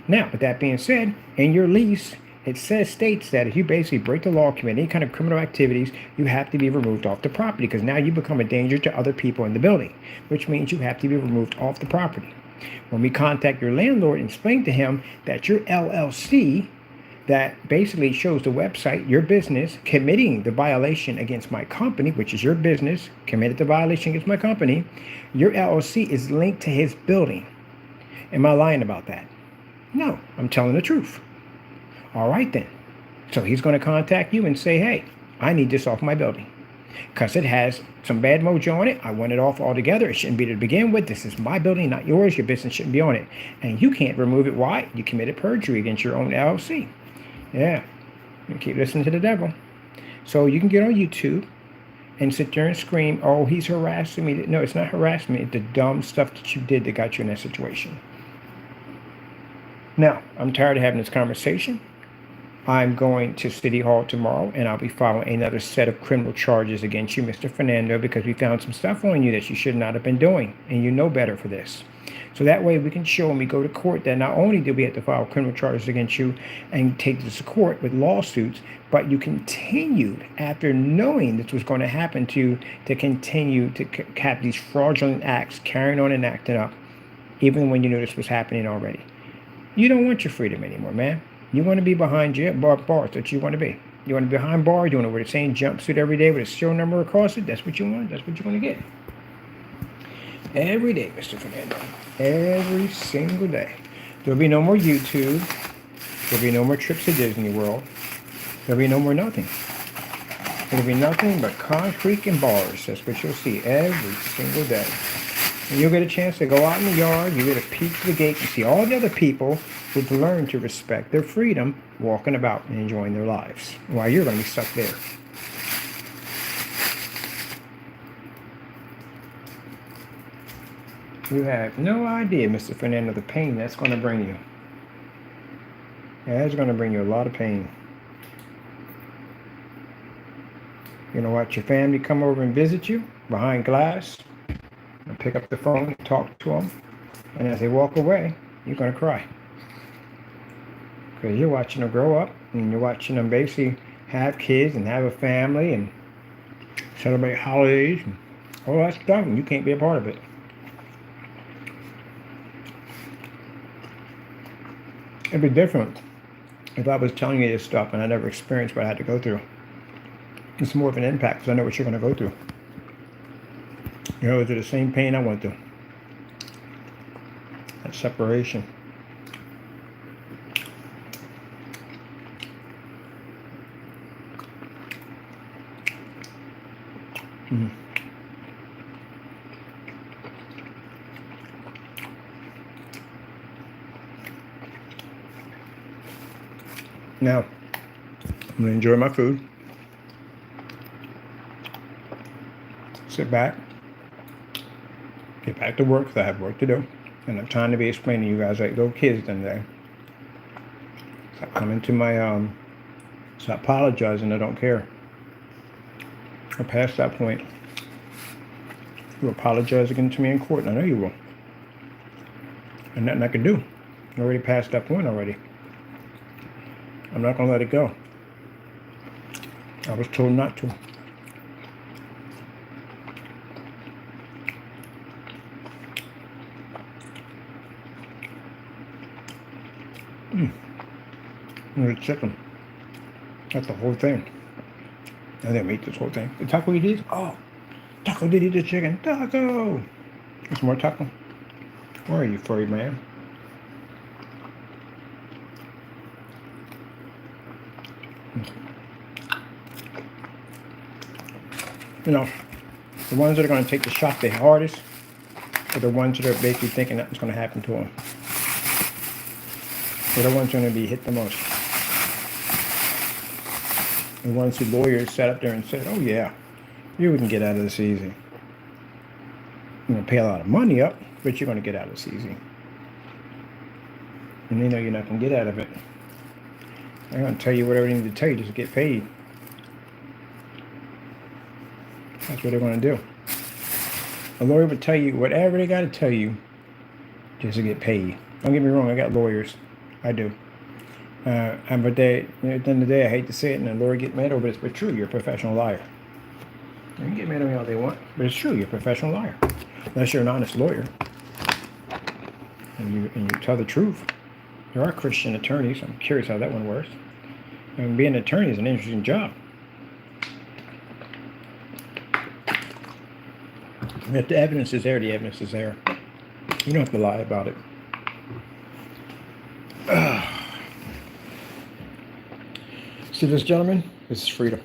Now, with that being said, in your lease, it states that if you basically break the law, commit any kind of criminal activities, you have to be removed off the property because now you become a danger to other people in the building, which means you have to be removed off the property. When we contact your landlord and explain to him that your LLC that basically shows the website, your business, committing the violation against my company, which is your business, committed the violation against my company, your LLC is linked to his building. Am I lying about that? No, I'm telling the truth. All right then. So he's going to contact you and say, hey, I need this off my building because it has some bad mojo on it. I want it off altogether. It shouldn't be to begin with. This is my building, not yours. Your business shouldn't be on it. And you can't remove it. Why? You committed perjury against your own LLC. Yeah. You keep listening to the devil. So you can get on YouTube and sit there and scream, oh, he's harassing me. No, it's not harassment. It's the dumb stuff that you did that got you in that situation. Now, I'm tired of having this conversation. I'm going to City Hall tomorrow, and I'll be filing another set of criminal charges against you, Mr. Fernando, because we found some stuff on you that you should not have been doing, and you know better for this. So that way we can show when we go to court that not only did we have to file criminal charges against you and take this to court with lawsuits, but you continued, after knowing this was going to happen to you, to continue to have these fraudulent acts, carrying on and acting up, even when you knew this was happening already. You don't want your freedom anymore, man. You want to be behind bars. That's what you want to be. You want to be behind bars. You want to wear the same jumpsuit every day with a serial number across it. That's what you want. That's what you want to get. Every day, Mr. Fernando. Every single day. There'll be no more YouTube. There'll be no more trips to Disney World. There'll be no more nothing. There'll be nothing but concrete and bars. That's what you'll see every single day. And you'll get a chance to go out in the yard, you get a peek to the gate and see all the other people who've learned to respect their freedom, walking about and enjoying their lives, while you're going to be stuck there. You have no idea, Mr. Fernando, the pain that's going to bring you. That's going to bring you a lot of pain. You're going to watch your family come over and visit you behind glass. And pick up the phone, talk to them, and as they walk away, you're going to cry. Because you're watching them grow up, and you're watching them basically have kids and have a family and celebrate holidays and all that stuff, and you can't be a part of it. It'd be different if I was telling you this stuff and I never experienced what I had to go through. It's more of an impact because I know what you're going to go through. You know, it's the same pain I went through. That separation. Now, I'm going to enjoy my food. Sit back. Get back to work because I have work to do. And I'm trying to be explaining to you guys like little kids done there. Stop coming to my, stop apologizing, I don't care. I'm past that point. You apologize again to me in court, and I know you will. And nothing I can do. You already passed that point already. I'm not going to let it go. I was told not to. The chicken. That's the whole thing. I didn't eat this whole thing. The taco you did? Oh, Taco did eat the chicken. Taco! There's more taco. Where are you, furry man? You know, the ones that are going to take the shot the hardest are the ones that are basically thinking nothing's going to happen to them. They're the ones going to be hit the most. The ones who lawyers sat up there and said, oh yeah, You can get out of this easy. You're going to pay a lot of money up, but you're going to get out of this easy. And you know you're not going to get out of it. I'm going to tell you whatever I need to tell you just to get paid. That's what they're going to do. A lawyer would tell you whatever they got to tell you just to get paid. Don't get me wrong, I got lawyers. I do. But they, at the end of the day, I hate to say it, and the lawyer get mad over this, but true, you're a professional liar. You can get mad at me all they want, but it's true, you're a professional liar. Unless you're an honest lawyer and you tell the truth. There are Christian attorneys. I'm curious how that one works. And being an attorney is an interesting job. If the evidence is there, the evidence is there. You don't have to lie about it. See this, gentlemen? This is freedom.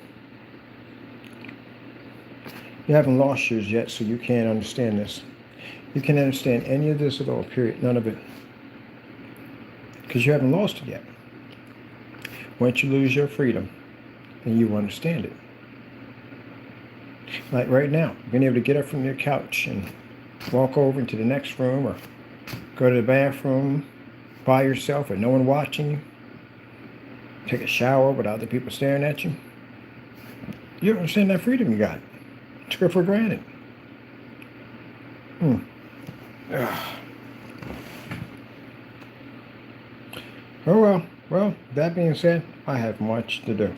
You haven't lost yours yet, so you can't understand this. You can't understand any of this at all, period. None of it. Because you haven't lost it yet. Once you lose your freedom, then you understand it. Like right now, being able to get up from your couch and walk over into the next room or go to the bathroom by yourself with no one watching you. Take a shower without other people staring at you. You don't understand that freedom you got. Took it for granted. Oh well, that being said, I have much to do.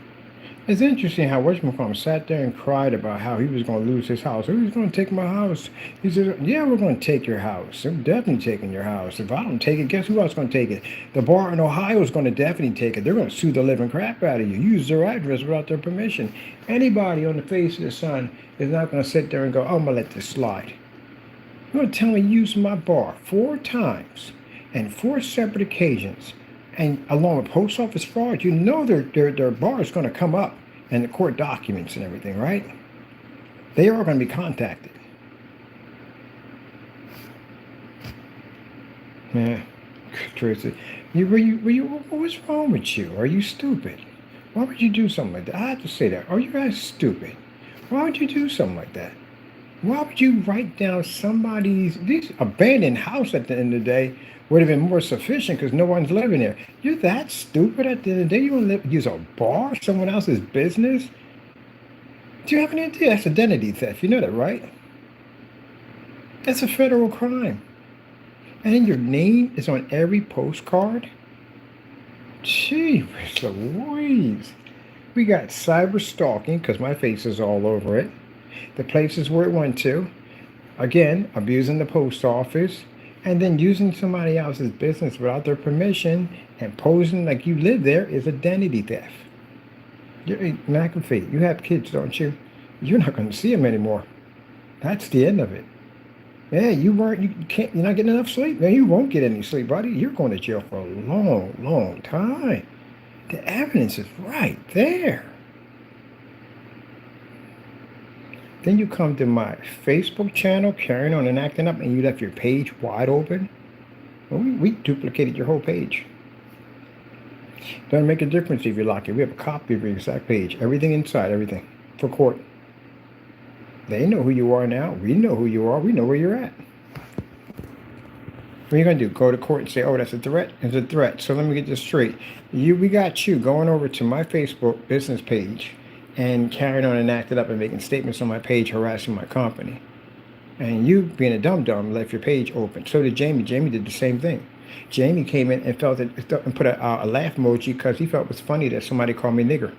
It's interesting how whatchamacallit sat there and cried about how he was going to lose his house. Who's going to take my house? He said, yeah, we're going to take your house. We're definitely taking your house. If I don't take it, guess who else is going to take it? The bar in Ohio is going to definitely take it. They're going to sue the living crap out of you. Use their address without their permission. Anybody on the face of the sun is not going to sit there and go, I'm going to let this slide. You're going to tell me you used my bar 4 times and 4 separate occasions. And along with post office fraud, you know their bar is going to come up in the court documents and everything, right? They are going to be contacted. Yeah, Tracy, what's wrong with you? Are you stupid? Why would you do something like that? I have to say that. Are you guys stupid? Why would you do something like that? Why would you write down this abandoned house at the end of the day would have been more sufficient because no one's living there. You're that stupid at the end of the day. You want to use a bar, someone else's business? Do you have any idea? That's identity theft. You know that, right? That's a federal crime. And then your name is on every postcard? Gee, Louise. We got cyber stalking because my face is all over it. The places where it went to. Again, abusing the post office. And then using somebody else's business without their permission and posing like you live there is identity theft. McAfee, you have kids, don't you? You're not going to see them anymore. That's the end of it. Yeah, you're not getting enough sleep. No, you won't get any sleep, buddy. You're going to jail for a long, long time. The evidence is right there. Then you come to my Facebook channel, carrying on and acting up, and you left your page wide open. Well, we duplicated your whole page. Doesn't make a difference if you lock it. We have a copy of your exact page. Everything inside, everything. For court. They know who you are now. We know who you are. We know where you're at. What are you going to do? Go to court and say, oh, that's a threat? It's a threat. So let me get this straight. We got you going over to my Facebook business page and carrying on and acting up and making statements on my page harassing my company. And you, being a dum-dum, left your page open. So did Jamie. Jamie did the same thing. Jamie came in and put a laugh emoji because he felt it was funny that somebody called me nigger.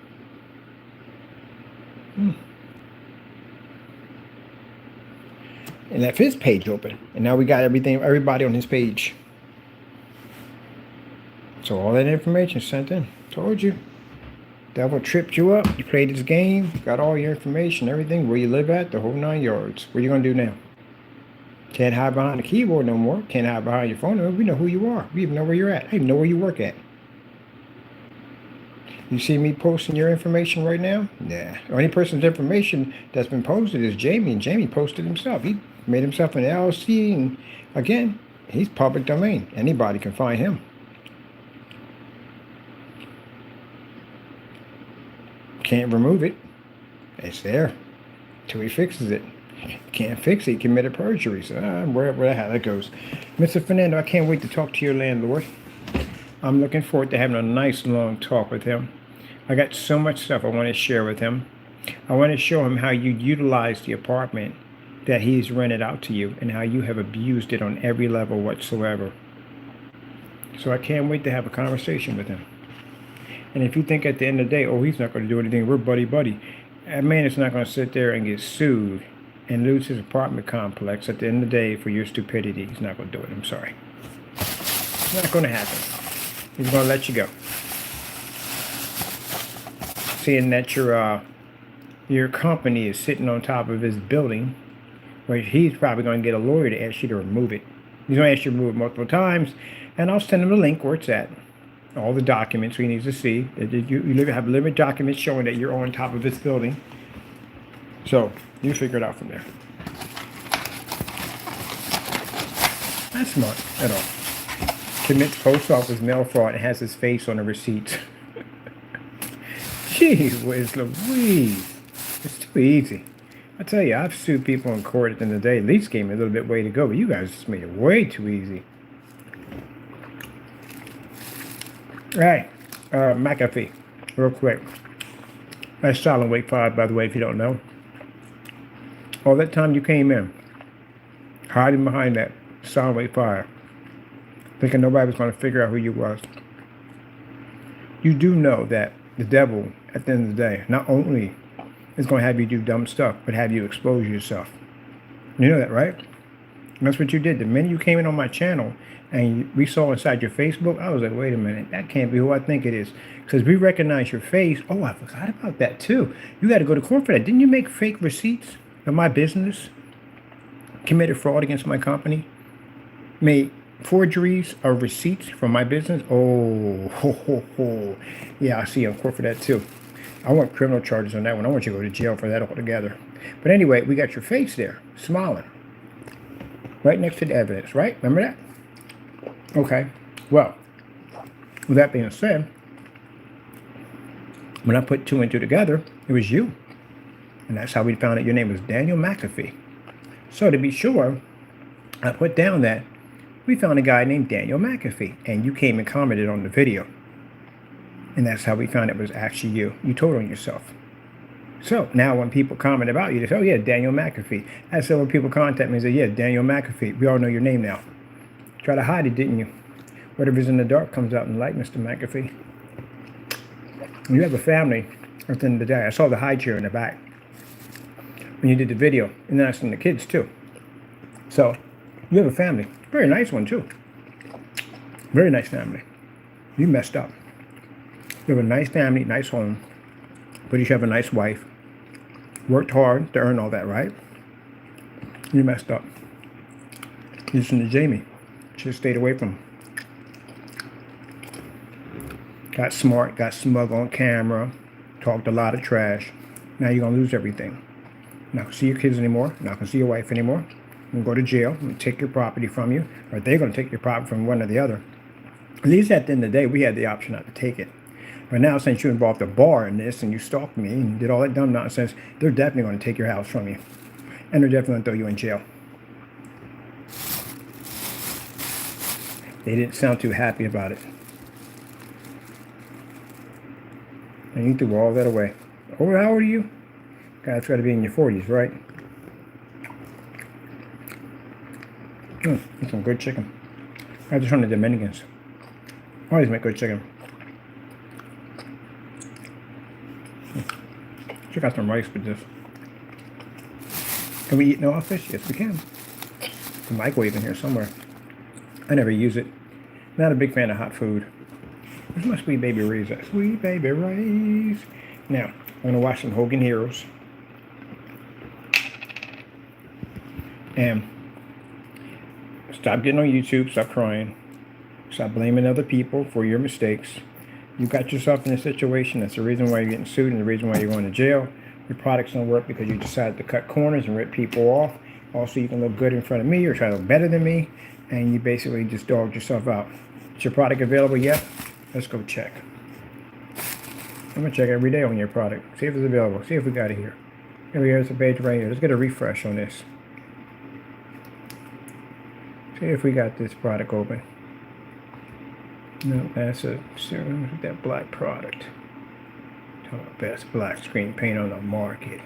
And left his page open. And now we got everybody on his page. So all that information sent in. Told you. Devil tripped you up. You played his game. Got all your information, everything, where you live at, the whole 9 yards. What are you going to do now? Can't hide behind the keyboard no more. Can't hide behind your phone. We know who you are. We even know where you're at. I even know where you work at. You see me posting your information right now? Yeah. The only person's information that's been posted is Jamie, and Jamie posted himself. He made himself an LLC, and again, he's public domain. Anybody can find him. Can't remove it. It's there. till he fixes it. Can't fix it, he committed perjury. So where how that goes. Mr. Fernando, I can't wait to talk to your landlord. I'm looking forward to having a nice long talk with him. I got so much stuff I want to share with him. I want to show him how you utilize the apartment that he's rented out to you and how you have abused it on every level whatsoever. So I can't wait to have a conversation with him. And if you think at the end of the day, oh, he's not going to do anything, we're buddy-buddy, that man is not going to sit there and get sued and lose his apartment complex at the end of the day for your stupidity. He's not going to do it. I'm sorry. It's not going to happen. He's going to let you go. Seeing that your company is sitting on top of his building, where he's probably going to get a lawyer to ask you to remove it. He's going to ask you to remove it multiple times, and I'll send him the link where it's at. All the documents he needs to see. You have limited documents showing that you're on top of this building. So you figure it out from there. Not smart at all. Commits post office mail fraud and has his face on the receipts. Jeez whiz Louise. It's too easy. I tell you, I've sued people in court at the end of the day. At least gave me a little bit way to go, but you guys just made it way too easy. All right, McAfee, real quick. That's Silent Wake 5, by the way, if you don't know. All that time you came in, hiding behind that Silent Wake 5, thinking nobody was going to figure out who you was. You do know that the devil, at the end of the day, not only is going to have you do dumb stuff, but have you expose yourself. You know that, right? And that's what you did. The minute you came in on my channel and we saw inside your Facebook, I was like, wait a minute, that can't be who I think it is. Because we recognize your face. Oh, I forgot about that too. You got to go to court for that. Didn't you make fake receipts of my business? Committed fraud against my company? Made forgeries of receipts from my business? Oh, ho, ho, ho. Yeah, I see you in court for that too. I want criminal charges on that one. I want you to go to jail for that altogether. But anyway, we got your face there, smiling. Right next to the evidence, right? Remember that? Okay. Well, with that being said, when I put two and two together, it was you. And that's how we found out your name was Daniel McAfee. So to be sure, I put down that we found a guy named Daniel McAfee, and you came and commented on the video. And that's how we found it was actually you. You told on yourself. So now when people comment about you, they say, oh yeah, Daniel McAfee. That's so when people contact me and say, yeah, Daniel McAfee. We all know your name now. Try to hide it, didn't you? Whatever's in the dark comes out in light, Mr. McAfee. You have a family at the end of the day. I saw the high chair in the back when you did the video. And then I seen the kids too. So you have a family. Very nice one too. Very nice family. You messed up. You have a nice family, nice home. But you should have a nice wife. Worked hard to earn all that, right? You messed up. You listen to Jamie. Should have stayed away from him. Got smart, got smug on camera, talked a lot of trash. Now you're going to lose everything. Not going to see your kids anymore. Not going to see your wife anymore. You're going to go to jail and take your property from you. Or they're going to take your property from one or the other. At least at the end of the day, we had the option not to take it. But now, since you involved a bar in this and you stalked me and did all that dumb nonsense, they're definitely going to take your house from you. And they're definitely going to throw you in jail. They didn't sound too happy about it. And you threw all that away. Oh, how old are you? God's got to be in your 40s, right? That's some good chicken. I just from the Dominicans. Always make good chicken. Check out some rice with this. Can we eat no fish? Yes, we can. There's a microwave in here somewhere. I never use it. Not a big fan of hot food. Where's my Sweet Baby Ray's at? Sweet Baby Ray's. Now, I'm going to watch some Hogan Heroes. And stop getting on YouTube. Stop crying. Stop blaming other people for your mistakes. You got yourself in a situation. That's the reason why you're getting sued and the reason why you're going to jail. Your products don't work because you decided to cut corners and rip people off. Also, you can look good in front of me or try to look better than me. And you basically just dogged yourself out. Is your product available yet? Let's go check. I'm going to check every day on your product. See if it's available. See if we got it here. Here's the page right here. Let's get a refresh on this. See if we got this product open. No, that's a serum, that black product. Best black screen paint on the market.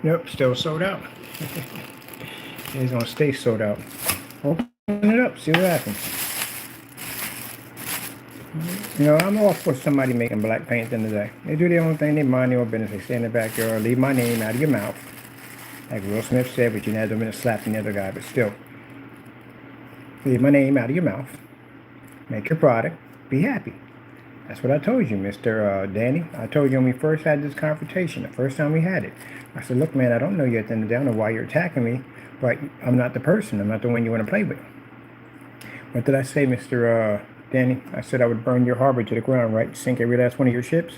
Nope, still sold out. It's gonna stay sold out. Open it up, see what happens. You know, I'm all for somebody making black paint at the end of the day. They do their own thing, they mind their own business, they stay in the backyard, leave my name out of your mouth. Like Will Smith said, but you never been slapping the other guy, but still. Leave my name out of your mouth. Make your product, be happy. That's what I told you, Mr. Danny. I told you when we first had this confrontation, the first time we had it. I said, look, man, I don't know you at the end of the day. I don't know why you're attacking me, but I'm not the person. I'm not the one you want to play with. What did I say, Mr. Danny? I said I would burn your harbor to the ground, right? Sink every last one of your ships.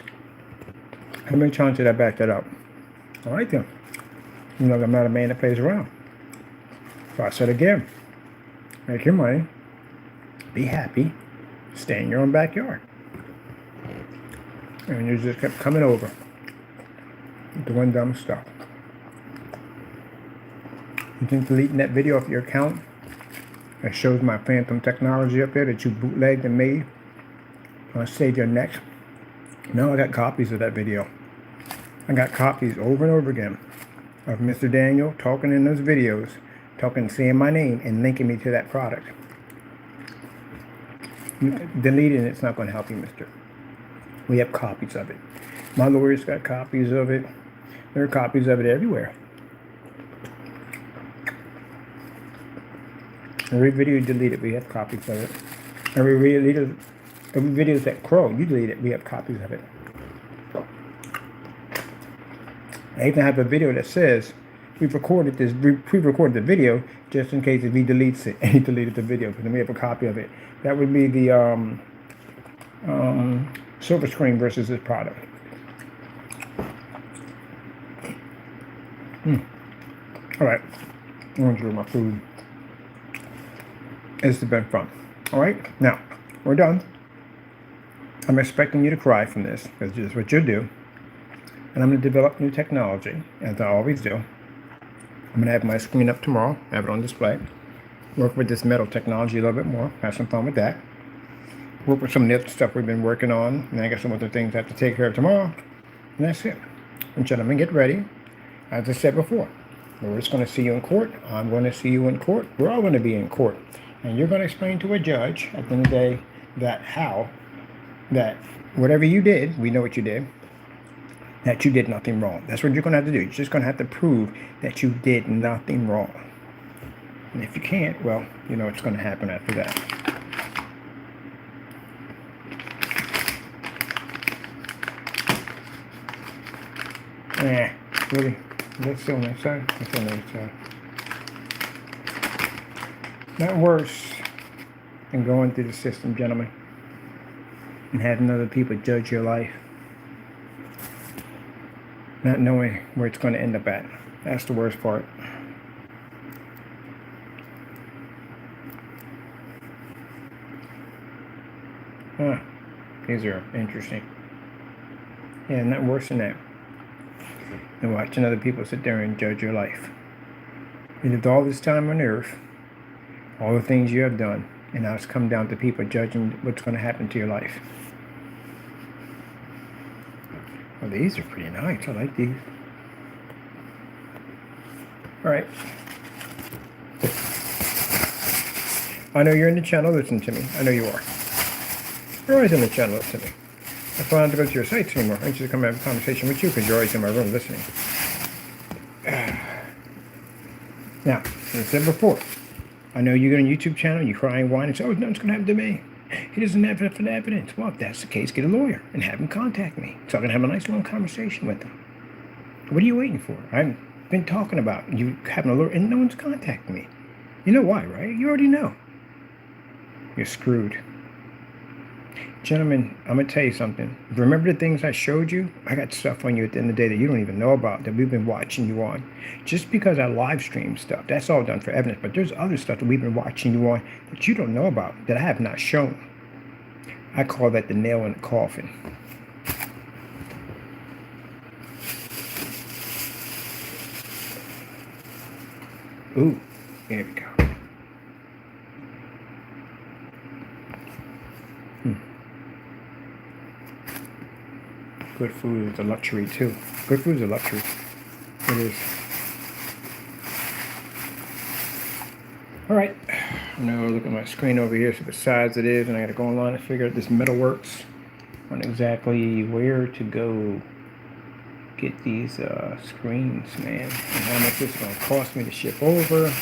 How many times did I back that up? All right, then. You know, I'm not a man that plays around. So I said again, make your money, be happy, stay in your own backyard. And you just kept coming over, doing dumb stuff. You think deleting that video off your account that shows my Phantom technology up there that you bootlegged and made save your neck? No, I got copies of that video. I got copies over and over again of Mr. Daniel talking in those videos, saying my name and linking me to that product. Deleting it's not going to help you, mister. We have copies of it. My lawyers got copies of it. There are copies of it everywhere. Every video you delete it, we have copies of it. Every video that Crow, you delete it, we have copies of it. I even have a video that says we pre-recorded the video just in case if he deletes it, and he deleted the video, because then we have a copy of it. That would be the Silver Screen versus this product. All right, I'm going to enjoy my food. It's been fun. All right, now we're done. I'm expecting you to cry from this, because this is what you do. And I'm going to develop new technology, as I always do. I'm going to have my screen up tomorrow, have it on display. Work with this metal technology a little bit more, have some fun with that. Work with some of the other stuff we've been working on, and I got some other things I have to take care of tomorrow. And that's it. And gentlemen, get ready. As I said before, we're just going to see you in court. I'm going to see you in court. We're all going to be in court. And you're going to explain to a judge at the end of the day that whatever you did, we know what you did, that you did nothing wrong. That's what you're going to have to do. You're just going to have to prove that you did nothing wrong. And if you can't, well, you know what's going to happen after that. Really? That's still on that side? That's on the other side. Not worse than going through the system, gentlemen, and having other people judge your life, not knowing where it's going to end up at. That's the worst part. These are interesting. Yeah, not worse than that. And watching other people sit there and judge your life. You lived all this time on earth, all the things you have done, and now it's come down to people judging what's going to happen to your life. Well, these are pretty nice. I like these. All right. I know you're in the channel. Listen to me. I know you are. You're always in the channel. Listen to me. That's why I don't have to go to your sites anymore. I just come have a conversation with you because you're always in my room listening. Now, as I said before, I know you got a YouTube channel, you cry and whine and say, oh, nothing's going to happen to me. He doesn't have enough evidence. Well, if that's the case, get a lawyer and have him contact me. So I can have a nice long conversation with him. What are you waiting for? I've been talking about you having a lawyer and no one's contacting me. You know why, right? You already know. You're screwed. Gentlemen, I'm going to tell you something. Remember the things I showed you? I got stuff on you at the end of the day that you don't even know about, that we've been watching you on. Just because I live stream stuff, that's all done for evidence. But there's other stuff that we've been watching you on that you don't know about, that I have not shown. I call that the nail in the coffin. Ooh, there we go. Good food is a luxury too. Good food is a luxury. It is. All right. I'm gonna look at my screen over here, see what size it is, and I gotta go online and figure out this metal works on exactly where to go get these screens, man, and how much it's gonna cost me to ship over.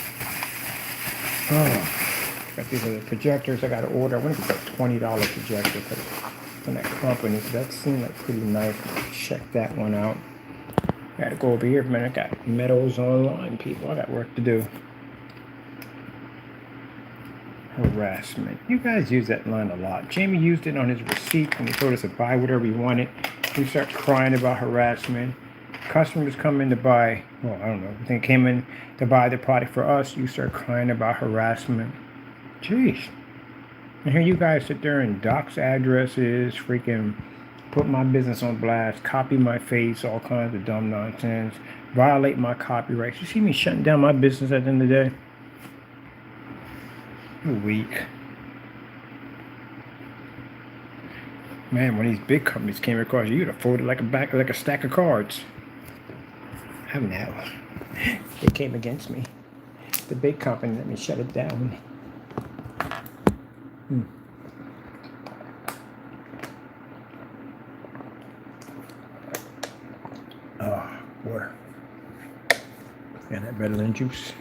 Oh, got these other projectors I gotta order. I want to get that $20 projector from that company. So that seemed like pretty nice. Check that one out. Gotta go over here, man. I got metals online, people. I got work to do. Harassment. You guys use that line a lot. Jamie used it on his receipt when he told us to buy whatever we wanted. We start crying about harassment. Customers come in to buy, well, I don't know, they came in to buy the product for us. You start crying about harassment. Jeez. And here you guys sit there and dox addresses, freaking put my business on blast, copy my face, all kinds of dumb nonsense, violate my copyrights. You see me shutting down my business at the end of the day? You're weak. Man, when these big companies came across you'd have folded like a stack of cards. I know. They came against me. The big company let me shut it down. Oh, water. And that better than juice.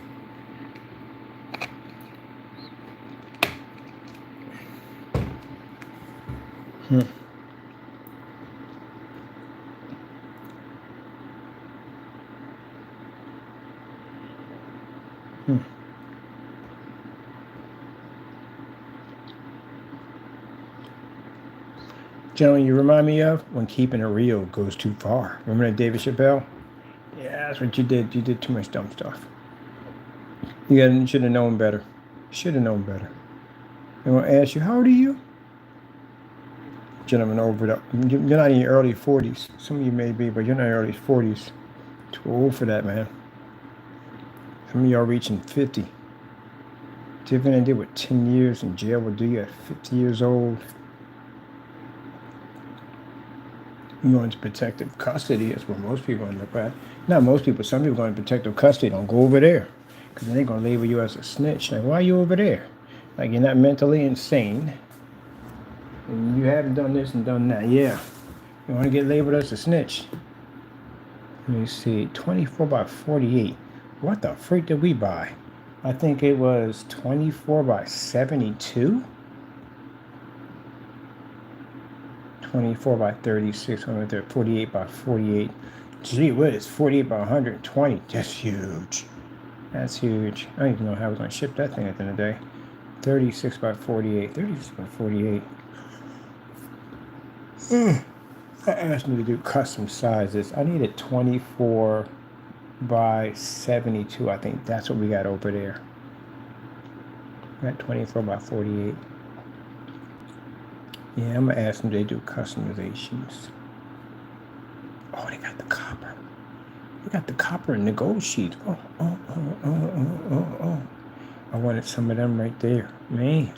Gentlemen, you remind me of when keeping it real goes too far. Remember that David Chappelle? Yeah, that's what you did. You did too much dumb stuff. You should have known better. Should have known better. They want to ask you, how old are you? Gentlemen, you're not in your early 40s. Some of you may be, but you're not in your early 40s. Too old for that, man. Some of you are reaching 50. Different idea what 10 years in jail will do you at 50 years old. You go into protective custody, that's what most people end up at. Not most people, some people go into protective custody, don't go over there. Because then they're going to label you as a snitch. Like, why are you over there? Like, you're not mentally insane. And you haven't done this and done that. Yeah. You want to get labeled as a snitch. Let me see. 24 by 48. What the freak did we buy? I think it was 24 by 72. 24 by 36, 48 by 48. Gee whiz, 48 by 120. That's huge. That's huge. I don't even know how we're going to ship that thing at the end of the day. 36 by 48. 36 by 48. That asked me to do custom sizes. I needed 24 by 72. I think that's what we got over there. We got 24 by 48. Yeah, I'm going to ask them if they do customizations. Oh, they got the copper. They got the copper and the gold sheets. Oh. I wanted some of them right there. Man.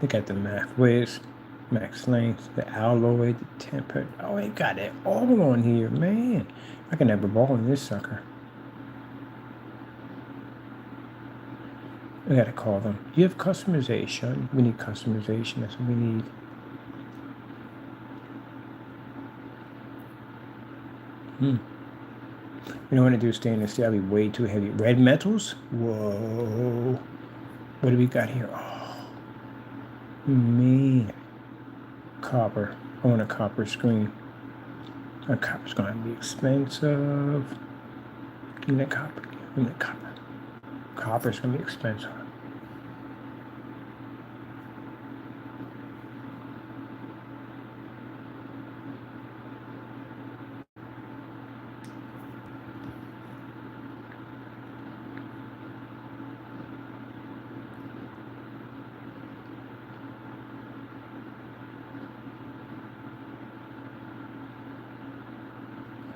They got the math width, max length, the alloy, the tempered. Oh, they got it all on here, man. I can have a ball in this sucker. I gotta call them. Do you have customization? We need customization. That's what we need. You don't want to do stainless steel. That'd be way too heavy. Red metals? Whoa. What do we got here? Oh, man. Copper. I want a copper screen. A copper's going to be expensive. Give me that copper. Give me that copper. Copper's going to be expensive.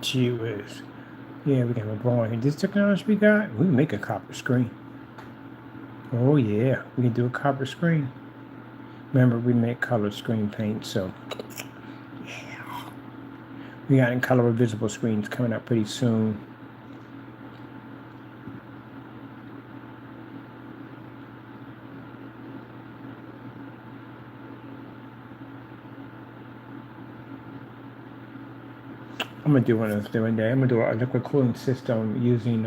Gee whiz. Yeah, we got a going. This technology we got, we can make a copper screen. Oh yeah, we can do a copper screen. Remember, we make color screen paint, so yeah. We got in color visible screens coming up pretty soon. I'm gonna do one of those one day. I'm gonna do a liquid cooling system using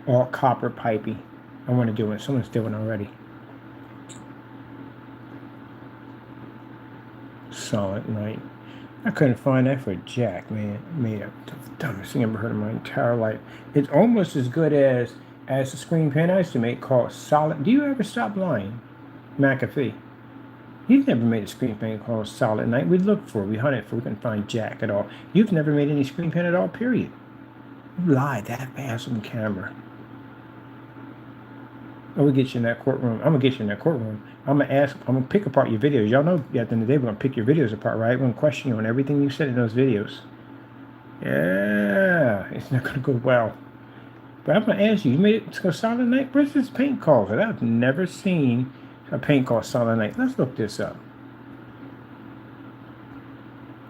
all copper piping. I want to do it. Someone's doing it already. Solid night. I couldn't find that for Jack, man. Made up the dumbest thing I've ever heard in my entire life. It's almost as good as the screen paint I used to make called Solid. Do you ever stop lying, McAfee? You've never made a screen paint called Solid Night. We looked for it. We hunted for it. We couldn't find Jack at all. You've never made any screen paint at all, period. You lied that fast on camera. I'm gonna get you in that courtroom. I'm gonna get you in that courtroom. I'm gonna pick apart your videos. Y'all know at the end of the day, we're gonna pick your videos apart, right? We're gonna question you on everything you said in those videos. Yeah, it's not gonna go well. But I'm gonna ask you, you made it to Solid Night? Where's this paint called? I've never seen a paint called Solid Night. Let's look this up.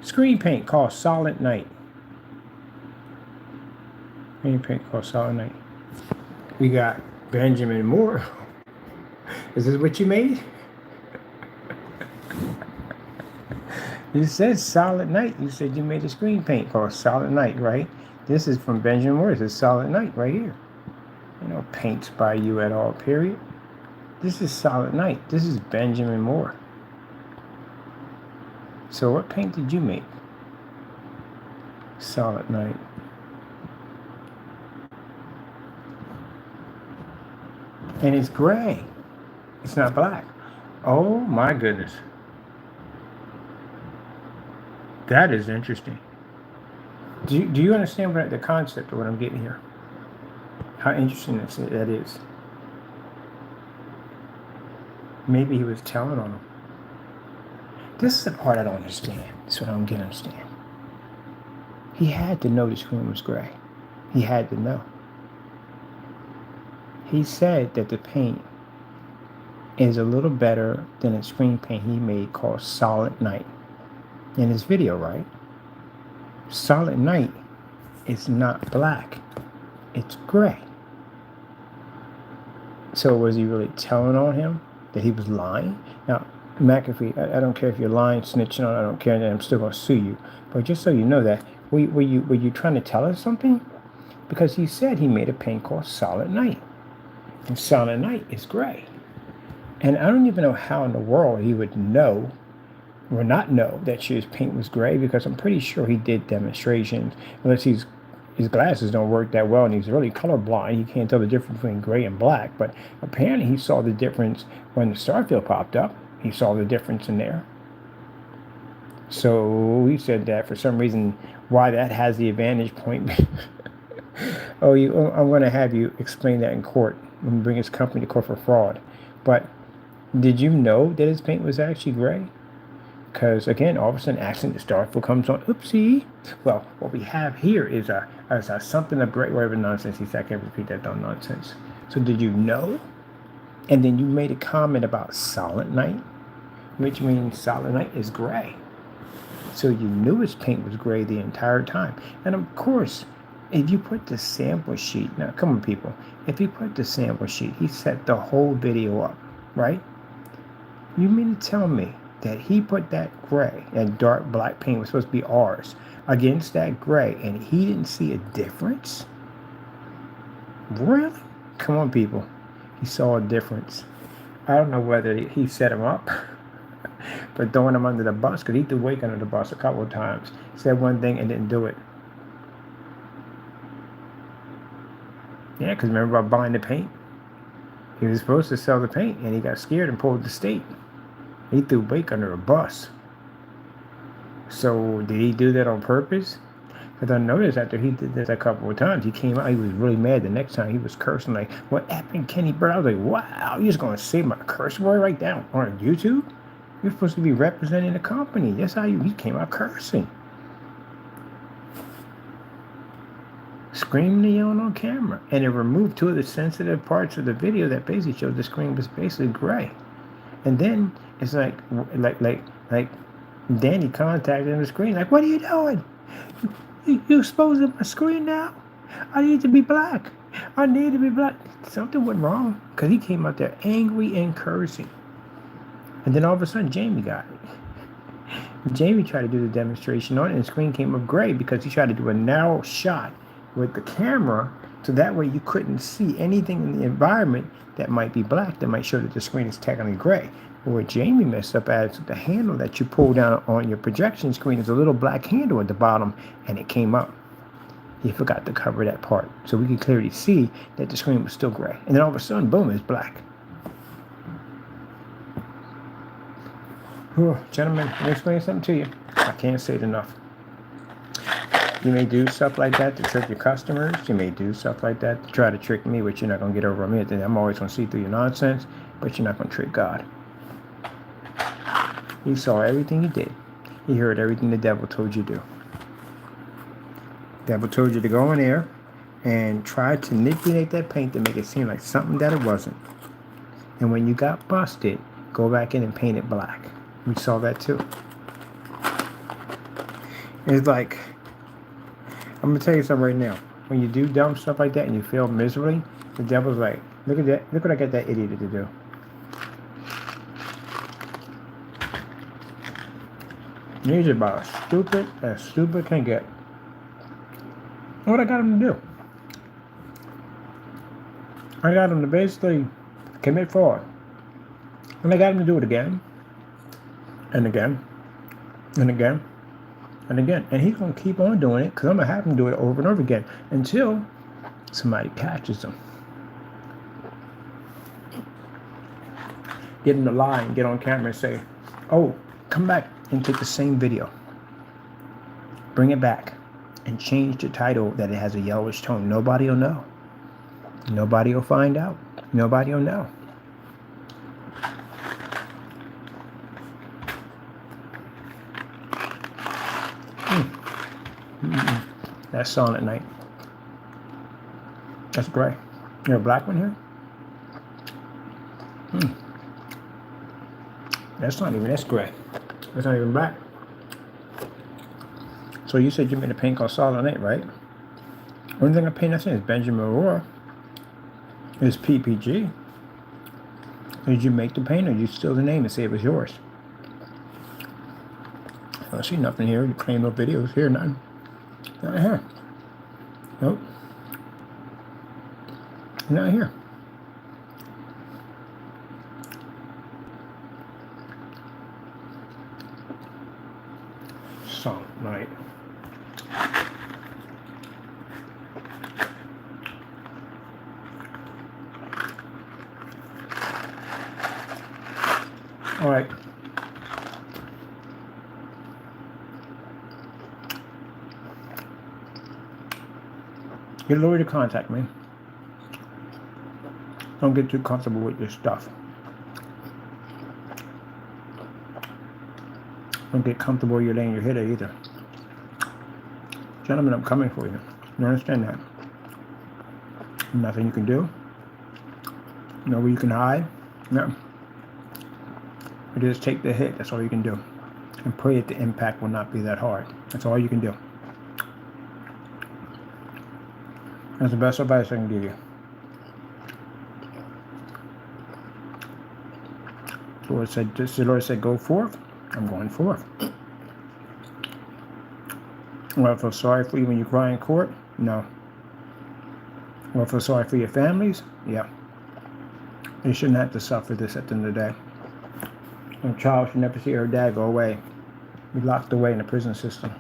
Screen paint called Solid Night. Screen paint called Solid Night. We got Benjamin Moore. Is this what you made? You said Solid Night. You said you made a screen paint called Solid Night, right? This is from Benjamin Moore. This is Solid Night right here. You know, paints by you at all, period. This is Solid Night. This is Benjamin Moore. So what paint did you make? Solid Night. And it's gray. It's not black. Oh my goodness. That is interesting. Do you understand the concept of what I'm getting here? How interesting that is. Maybe he was telling on him. This is the part I don't understand. This is what I don't get to understand. He had to know the screen was gray. He had to know. He said that the paint is a little better than a screen paint he made called Solid Night in his video, right? Solid Night is not black. It's gray. So was he really telling on him that he was lying? Now, McAfee, I don't care if you're lying, snitching on, I don't care, and I'm still going to sue you. But just so you know that, were you trying to tell us something? Because he said he made a paint called Solid Night. And Solid Night is gray. And I don't even know how in the world he would know or not know that his paint was gray, because I'm pretty sure he did demonstrations, unless his glasses don't work that well and he's really colorblind. He can't tell the difference between gray and black. But apparently he saw the difference when the Starfield popped up. He saw the difference in there. So he said that for some reason, why that has the advantage point. I'm going to have you explain that in court and bring his company to court for fraud. But did you know that his paint was actually gray? Because again, all of a sudden, accident, the Starfield comes on. Oopsie. Well, what we have here is a something of great whatever nonsense. He said, I can't repeat that dumb nonsense. So did you know? And then you made a comment about Solid Night, which means Solid Night is gray. So you knew his paint was gray the entire time. And of course, if you put the sample sheet, now come on people, if you put the sample sheet, he set the whole video up, right? You mean to tell me that he put that gray and dark black paint was supposed to be ours against that gray and he didn't see a difference? Really? Come on people. He saw a difference. I don't know whether he set him up for throwing him under the bus, because he threw Wake under the bus a couple of times. He said one thing and didn't do it. Yeah, because remember about buying the paint? He was supposed to sell the paint and he got scared and pulled the state. He threw Wake under a bus. So did he do that on purpose? Because I noticed after he did this a couple of times, he came out, he was really mad. The next time he was cursing like, what happened, Kenny Burr? I was like, wow, you're just going to say my curse word right down on YouTube? You're supposed to be representing the company. That's how he came out cursing. screaming and yelling on camera. And it removed two of the sensitive parts of the video that basically showed the screen was basically gray. And then it's like Danny contacted the screen, like, what are you doing? You exposing my screen now? I need to be black. I need to be black. Something went wrong because he came out there angry and cursing. And then all of a sudden, Jamie got it. Jamie tried to do the demonstration on it, and the screen came up gray because he tried to do a narrow shot with the camera, so that way you couldn't see anything in the environment that might be black, that might show that the screen is technically gray. But what Jamie messed up as the handle that you pull down on your projection screen is a little black handle at the bottom, and it came up. He forgot to cover that part, so we could clearly see that the screen was still gray. And then all of a sudden, boom, it's black. Whew, gentlemen, let me explain something to you. I can't say it enough. You may do stuff like that to trick your customers. You may do stuff like that to try to trick me, which you're not going to get over on me. I'm always going to see through your nonsense, but you're not going to trick God. He saw everything you did. He heard everything the devil told you to do. The devil told you to go in there and try to manipulate that paint to make it seem like something that it wasn't. And when you got busted, go back in and paint it black. We saw that too. It's like, I'm going to tell you something right now. When you do dumb stuff like that and you fail miserably, the devil's like, look at that. Look what I got that idiot to do. He's about as stupid can get. What I got him to do? I got him to basically commit fraud. And I got him to do it again. And again. And again. And again. And he's going to keep on doing it because I'm going to have him do it over and over again until somebody catches him. Get him to lie and get on camera and say, oh, come back and take the same video. Bring it back and change the title that it has a yellowish tone. Nobody will know. Nobody will find out. Nobody will know. That's Silent Night. That's gray. You have a black one here? That's gray. That's not even black. So you said you made a paint called Silent Night, right? Only thing I paint that's in is Benjamin Aurora. It's PPG. Did you make the paint or you steal the name and say it was yours? I don't see nothing here. You claim no videos here, none. Not here. Nope. Not here. Silent Night. All right. Get a lawyer to contact me. Don't get too comfortable with your stuff. Don't get comfortable you're laying your head there either. Gentlemen, I'm coming for you. You understand that? Nothing you can do. Nowhere you can hide. No. You just take the hit. That's all you can do. And pray that the impact will not be that hard. That's all you can do. That's the best advice I can give you. The Lord said, go forth. I'm going forth. Well, I feel sorry for you when you cry in court? No. Well, I feel sorry for your families? Yeah. You shouldn't have to suffer this at the end of the day. A child should never see her dad go away. Be locked away in the prison system.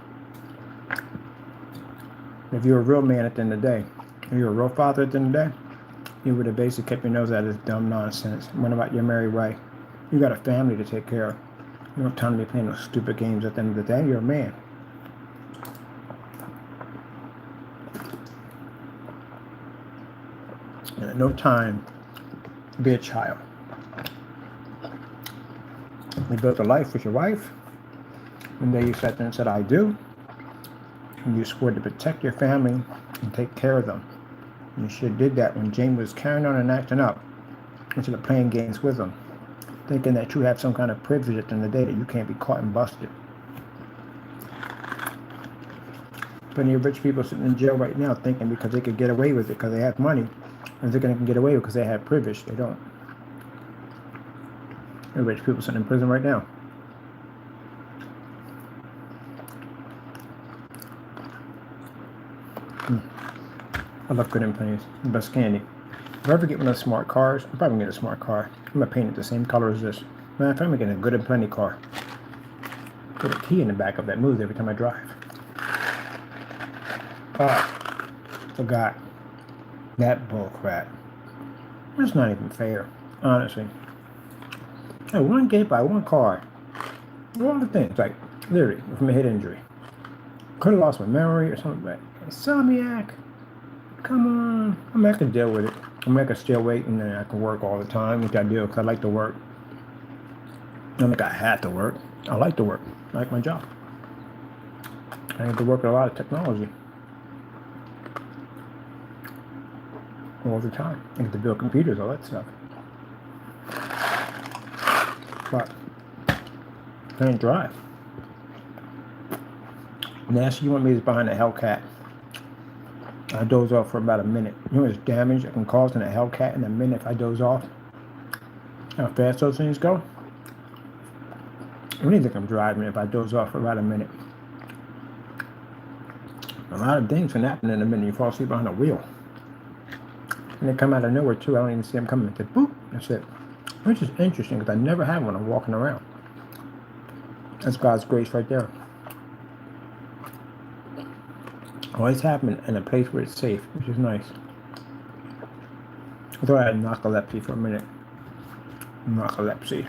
If you're a real man at the end of the day, if you're a real father at the end of the day, you would have basically kept your nose out of this dumb nonsense. What about your married wife? You got a family to take care of. You don't have time to be playing those stupid games at the end of the day. You're a man. And no time to be a child. You built a life with your wife. One day you sat there and said, I do. And you swore to protect your family and take care of them. You should have did that when James was carrying on and acting up instead of playing games with them, thinking that you have some kind of privilege at the end of the day that you can't be caught and busted. Plenty of rich people sitting in jail right now thinking because they could get away with it because they have money, and they're going to get away with it because they have privilege. They don't. There are rich people sitting in prison right now. I love Good and Plenty's. The best candy. If I ever get one of those smart cars, I'm probably going to get a smart car. I'm going to paint it the same color as this. Man, if I'm getting a Good and Plenty car. Put a key in the back of that moves every time I drive. Oh, forgot. That bull crap. That's not even fair, honestly. Hey, one gate by one car. All the things, like, literally, from a head injury. Could have lost my memory or something, but Insomniac. Come on. I mean, I can deal with it. I mean, I can still wait and then I can work all the time, which I do because I like to work. I don't think I have to work. I like to work. I like my job. I have to work with a lot of technology. All the time. I get to build computers, all that stuff. But I can't drive. Nasty, you want me to behind a Hellcat. I doze off for about a minute. You know what's damage I can cause in a Hellcat in a minute if I doze off? How fast those things go? I don't even think I'm driving if I doze off for about a minute. A lot of things can happen in a minute. You fall asleep behind a wheel. And they come out of nowhere too. I don't even see them coming. It's like, boop, that's it. Which is interesting because I never have when I'm walking around. That's God's grace right there. Always happen in a place where it's safe, which is nice. I thought I had narcolepsy for a minute. Narcolepsy.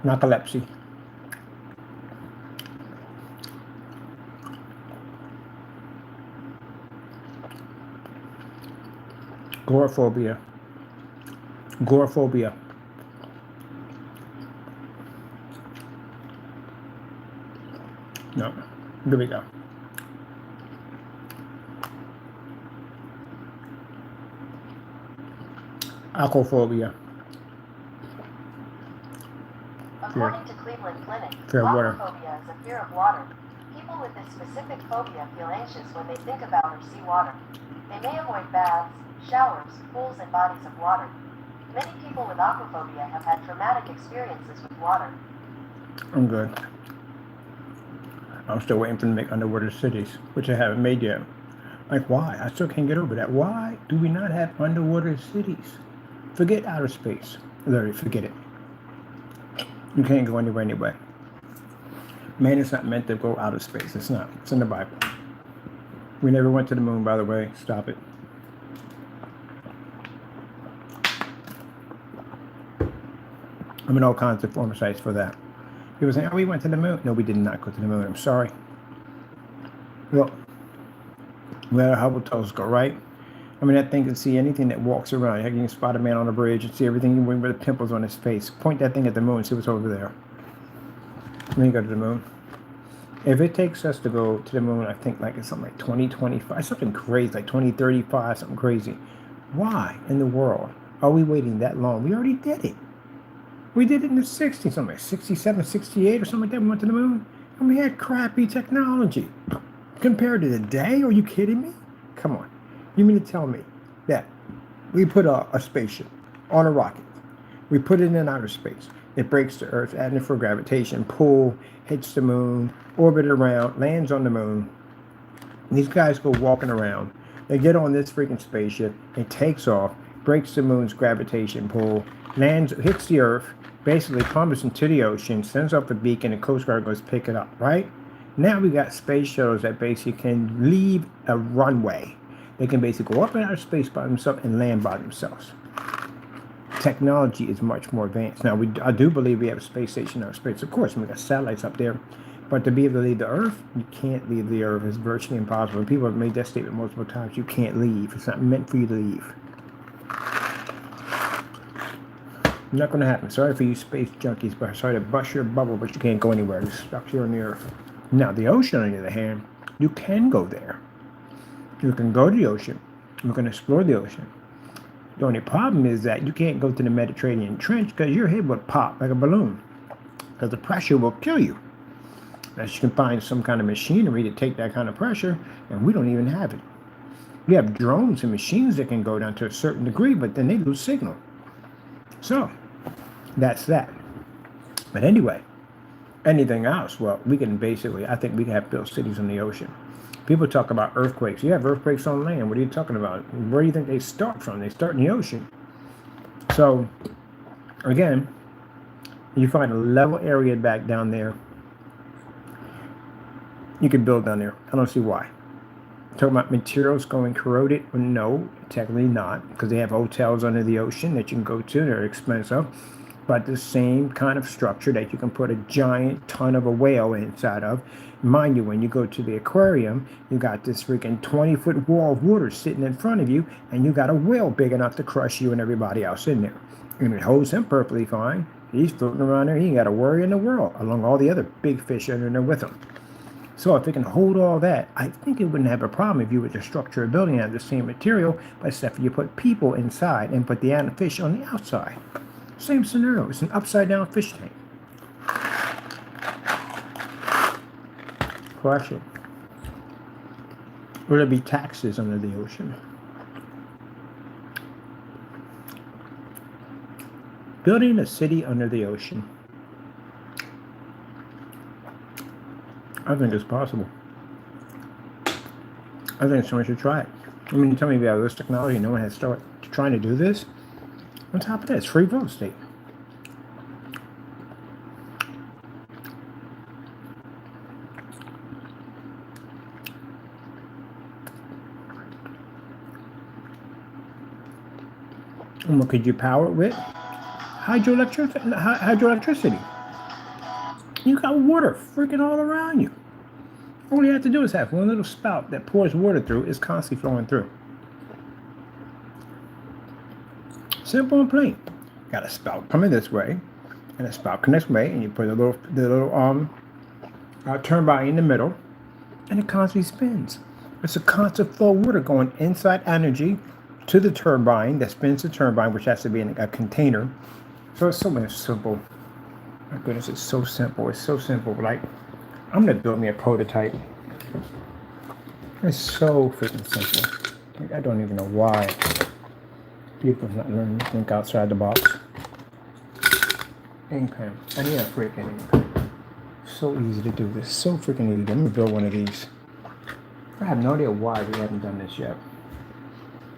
Narcolepsy. Agoraphobia. Agoraphobia. No. Here we go. Aquaphobia. According to Cleveland Clinic, Fear of water. aquaphobia is a fear of water. People with this specific phobia feel anxious when they think about or see water. They may avoid baths, showers, pools, and bodies of water. Many people with aquaphobia have had traumatic experiences with water. I'm good. I'm still waiting for them to make underwater cities, which I haven't made yet. Like, why? I still can't get over that. Why do we not have underwater cities? Forget outer space. Literally, forget it. You can't go anywhere anyway. Man is not meant to go out of space. It's not. It's in the Bible. We never went to the moon, by the way. Stop it. I'm in all kinds of former sites for that. People saying, oh, we went to the moon. No, we did not go to the moon. I'm sorry. Look, we had a Hubble telescope, right? I mean, that thing can see anything that walks around. You can spot a man on a bridge and see everything with the pimples on his face. Point that thing at the moon and see what's over there. Then you go to the moon. If it takes us to go to the moon, I think like it's something like 2025, something crazy, like 2035, something crazy. Why in the world are we waiting that long? We already did it. We did it in the 60s, something like 67, 68 or something like that. We went to the moon and we had crappy technology. Compared to today, are you kidding me? Come on. You mean to tell me that we put a spaceship on a rocket, we put it in outer space, it breaks the Earth's atmosphere gravitation pull, hits the moon, orbit around, lands on the moon. And these guys go walking around. They get on this freaking spaceship, it takes off, breaks the moon's gravitation pull, lands, hits the Earth, basically plummets into the ocean, sends off a beacon, and the Coast Guard goes pick it up, right? Now we got space shuttles that basically can leave a runway. They can basically go up in outer space by themselves and land by themselves. Technology is much more advanced. Now, I do believe we have a space station in outer space. Of course, we got satellites up there. But to be able to leave the Earth, you can't leave the Earth. It's virtually impossible. And people have made that statement multiple times. You can't leave. It's not meant for you to leave. Not going to happen. Sorry for you space junkies, but sorry to bust your bubble, but you can't go anywhere. You're stuck here on the Earth. Now, the ocean, on the other hand, You can go there. You can go to the ocean. You can explore the ocean. The only problem is that you can't go to the Mediterranean Trench because your head would pop like a balloon. Because the pressure will kill you. Unless you can find some kind of machinery to take that kind of pressure, and we don't even have it. We have drones and machines that can go down to a certain degree, but then they lose signal. So, that's that. But anyway, anything else? Well, we can basically, I think we can have built cities on the ocean. People talk about earthquakes. You have earthquakes on land. What are you talking about? Where do you think they start from? They start in the ocean. So, again, you find a level area back down there. You can build down there. I don't see why. Talking about materials going corroded? Well, no, technically not, because they have hotels under the ocean that you can go to. They're expensive. But the same kind of structure that you can put a giant ton of a whale inside of. Mind you, when you go to the aquarium, you got this freaking 20-foot wall of water sitting in front of you, and you got a whale big enough to crush you and everybody else in there. And it holds him perfectly fine. He's floating around there. He ain't got a worry in the world, along all the other big fish under there with him. So if it can hold all that, I think it wouldn't have a problem if you were to structure a building out of the same material, but except for you put people inside and put the fish on the outside. Same scenario. It's an upside-down fish tank. Question. Will there be taxes under the ocean? Building a city under the ocean. I think it's possible. I think someone should try it. I mean, tell me about this technology. No one has started trying to do this. On top of that, it's free real estate. And what could you power it with? Hydroelectricity. You got water freaking all around you. All you have to do is have one little spout that pours water through. It's constantly flowing through. Simple and plain. Got a spout coming this way, and a spout coming this way, and you put the little turbine in the middle, and it constantly spins. It's a constant flow of water going inside energy to the turbine that spins the turbine, which has to be in a container. So it's so much simple. My goodness, it's so simple. It's so simple. Like, I'm gonna build me a prototype. It's so freaking simple. Like, I don't even know why people's not learning to think outside the box. Ink pen. I need a freaking ink pen. So easy to do this. So freaking easy. I'm gonna build one of these. I have no idea why we haven't done this yet.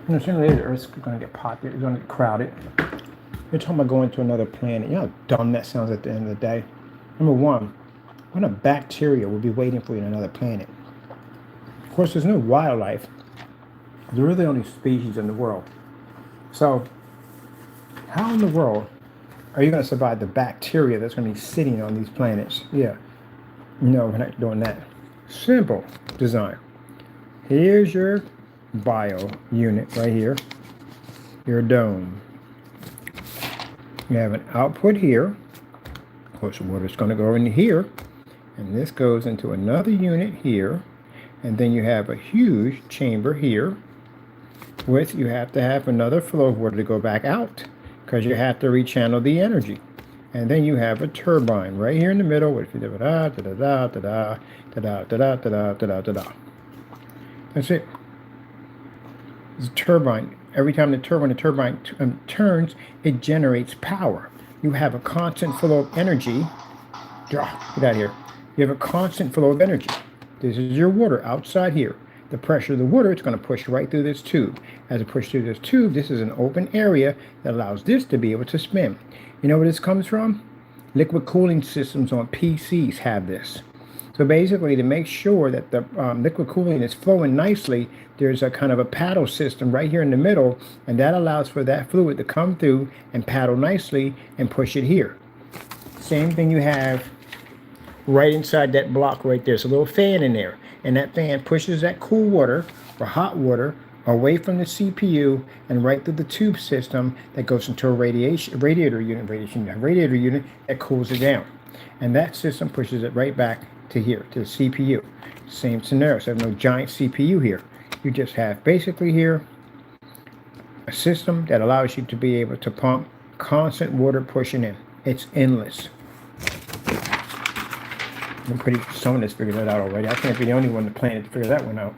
You know, sooner or later, the Earth's gonna get popular. It's gonna get crowded. You're talking about going to another planet. You know how dumb that sounds at the end of the day? Number one, what a bacteria will be waiting for you on another planet. Of course, there's no wildlife. There are the only species in the world. So, how in the world are you going to survive the bacteria that's going to be sitting on these planets? Yeah. No, we're not doing that. Simple design. Here's your bio unit right here. Your dome. You have an output here. Of course, the water's going to go in here. And this goes into another unit here. And then you have a huge chamber here. With, you have to have another flow of water to go back out, because you have to rechannel the energy. And then you have a turbine right here in the middle with da da da da da da da da da da da da. That's it. It's a turbine. Every time the turbine turns, it generates power. You have a constant flow of energy. Get out of here. You have a constant flow of energy. This is your water outside here. The pressure of the water, it's going to push right through this tube. As it pushes through this tube, this is an open area that allows this to be able to spin. You know where this comes from? Liquid cooling systems on PCs have this. So basically, to make sure that the liquid cooling is flowing nicely, there's a kind of a paddle system right here in the middle, and that allows for that fluid to come through and paddle nicely and push it here. Same thing you have right inside that block right there. There's a little fan in there. And that fan pushes that cool water or hot water away from the CPU and right through the tube system that goes into a radiator unit that cools it down. And that system pushes it right back to here, to the CPU. Same scenario, so no giant CPU here. You just have basically here a system that allows you to be able to pump constant water pushing in. It's endless. I'm pretty someone has figured that out already. I can't be the only one on the planet to figure that one out.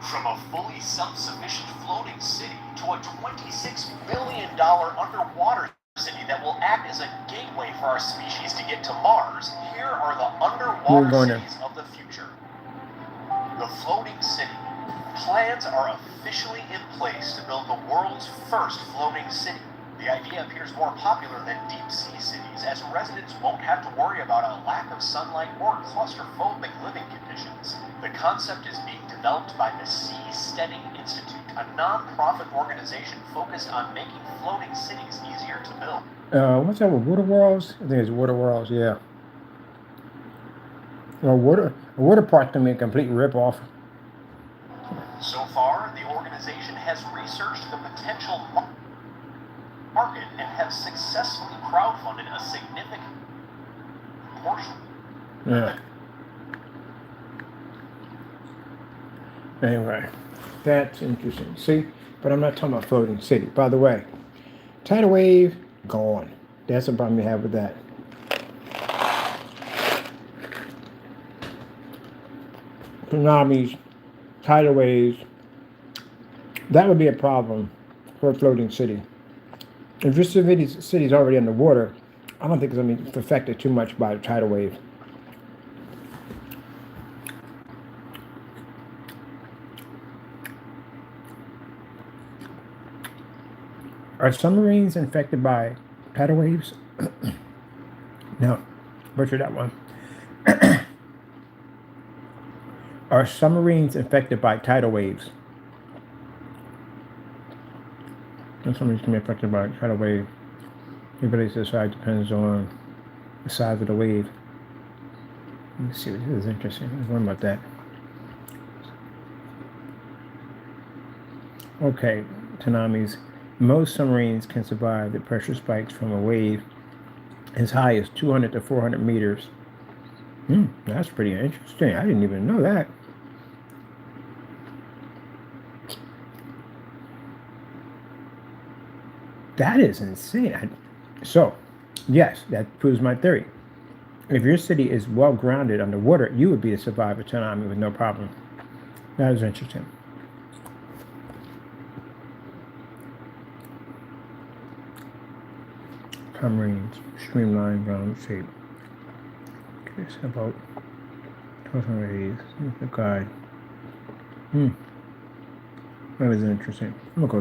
From a fully self-sufficient floating city to a $26 billion underwater city that will act as a gateway for our species to get to Mars, here are the underwater cities of the future. The floating city. Plans are officially in place to build the world's first floating city. The idea appears more popular than deep-sea cities, as residents won't have to worry about a lack of sunlight or claustrophobic living conditions. The concept is being developed by the Seasteading Institute, a non-profit organization focused on making floating cities easier to build. What's that with Water Worlds? I think it's Water Worlds, yeah. Well, water park's gonna be a complete rip-off. So far, the organization has researched the potential market and have successfully crowdfunded a significant portion. Yeah. Anyway, that's interesting. See, but I'm not talking about floating city. By the way, tidal wave gone. That's the problem we have with that. Tsunamis, tidal waves. That would be a problem for a floating city. If your city's already underwater, I don't think it's going to be affected too much by the tidal wave. Are submarines infected by tidal waves? No. Butchered that one. Are submarines infected by tidal waves? And submarines can be affected by a tidal wave. The ability to decide depends on the size of the wave. Let me see. This is interesting. Let's learn about that. Okay, tsunamis. Most submarines can survive the pressure spikes from a wave as high as 200 to 400 meters. That's pretty interesting. I didn't even know that. That is insane. So, yes, that proves my theory. If your city is well grounded underwater, you would be a survivor tsunami with no problem. That is interesting. Submarines, streamlined round shape. Okay, so about 1280s. The guide. That was interesting. I'm gonna go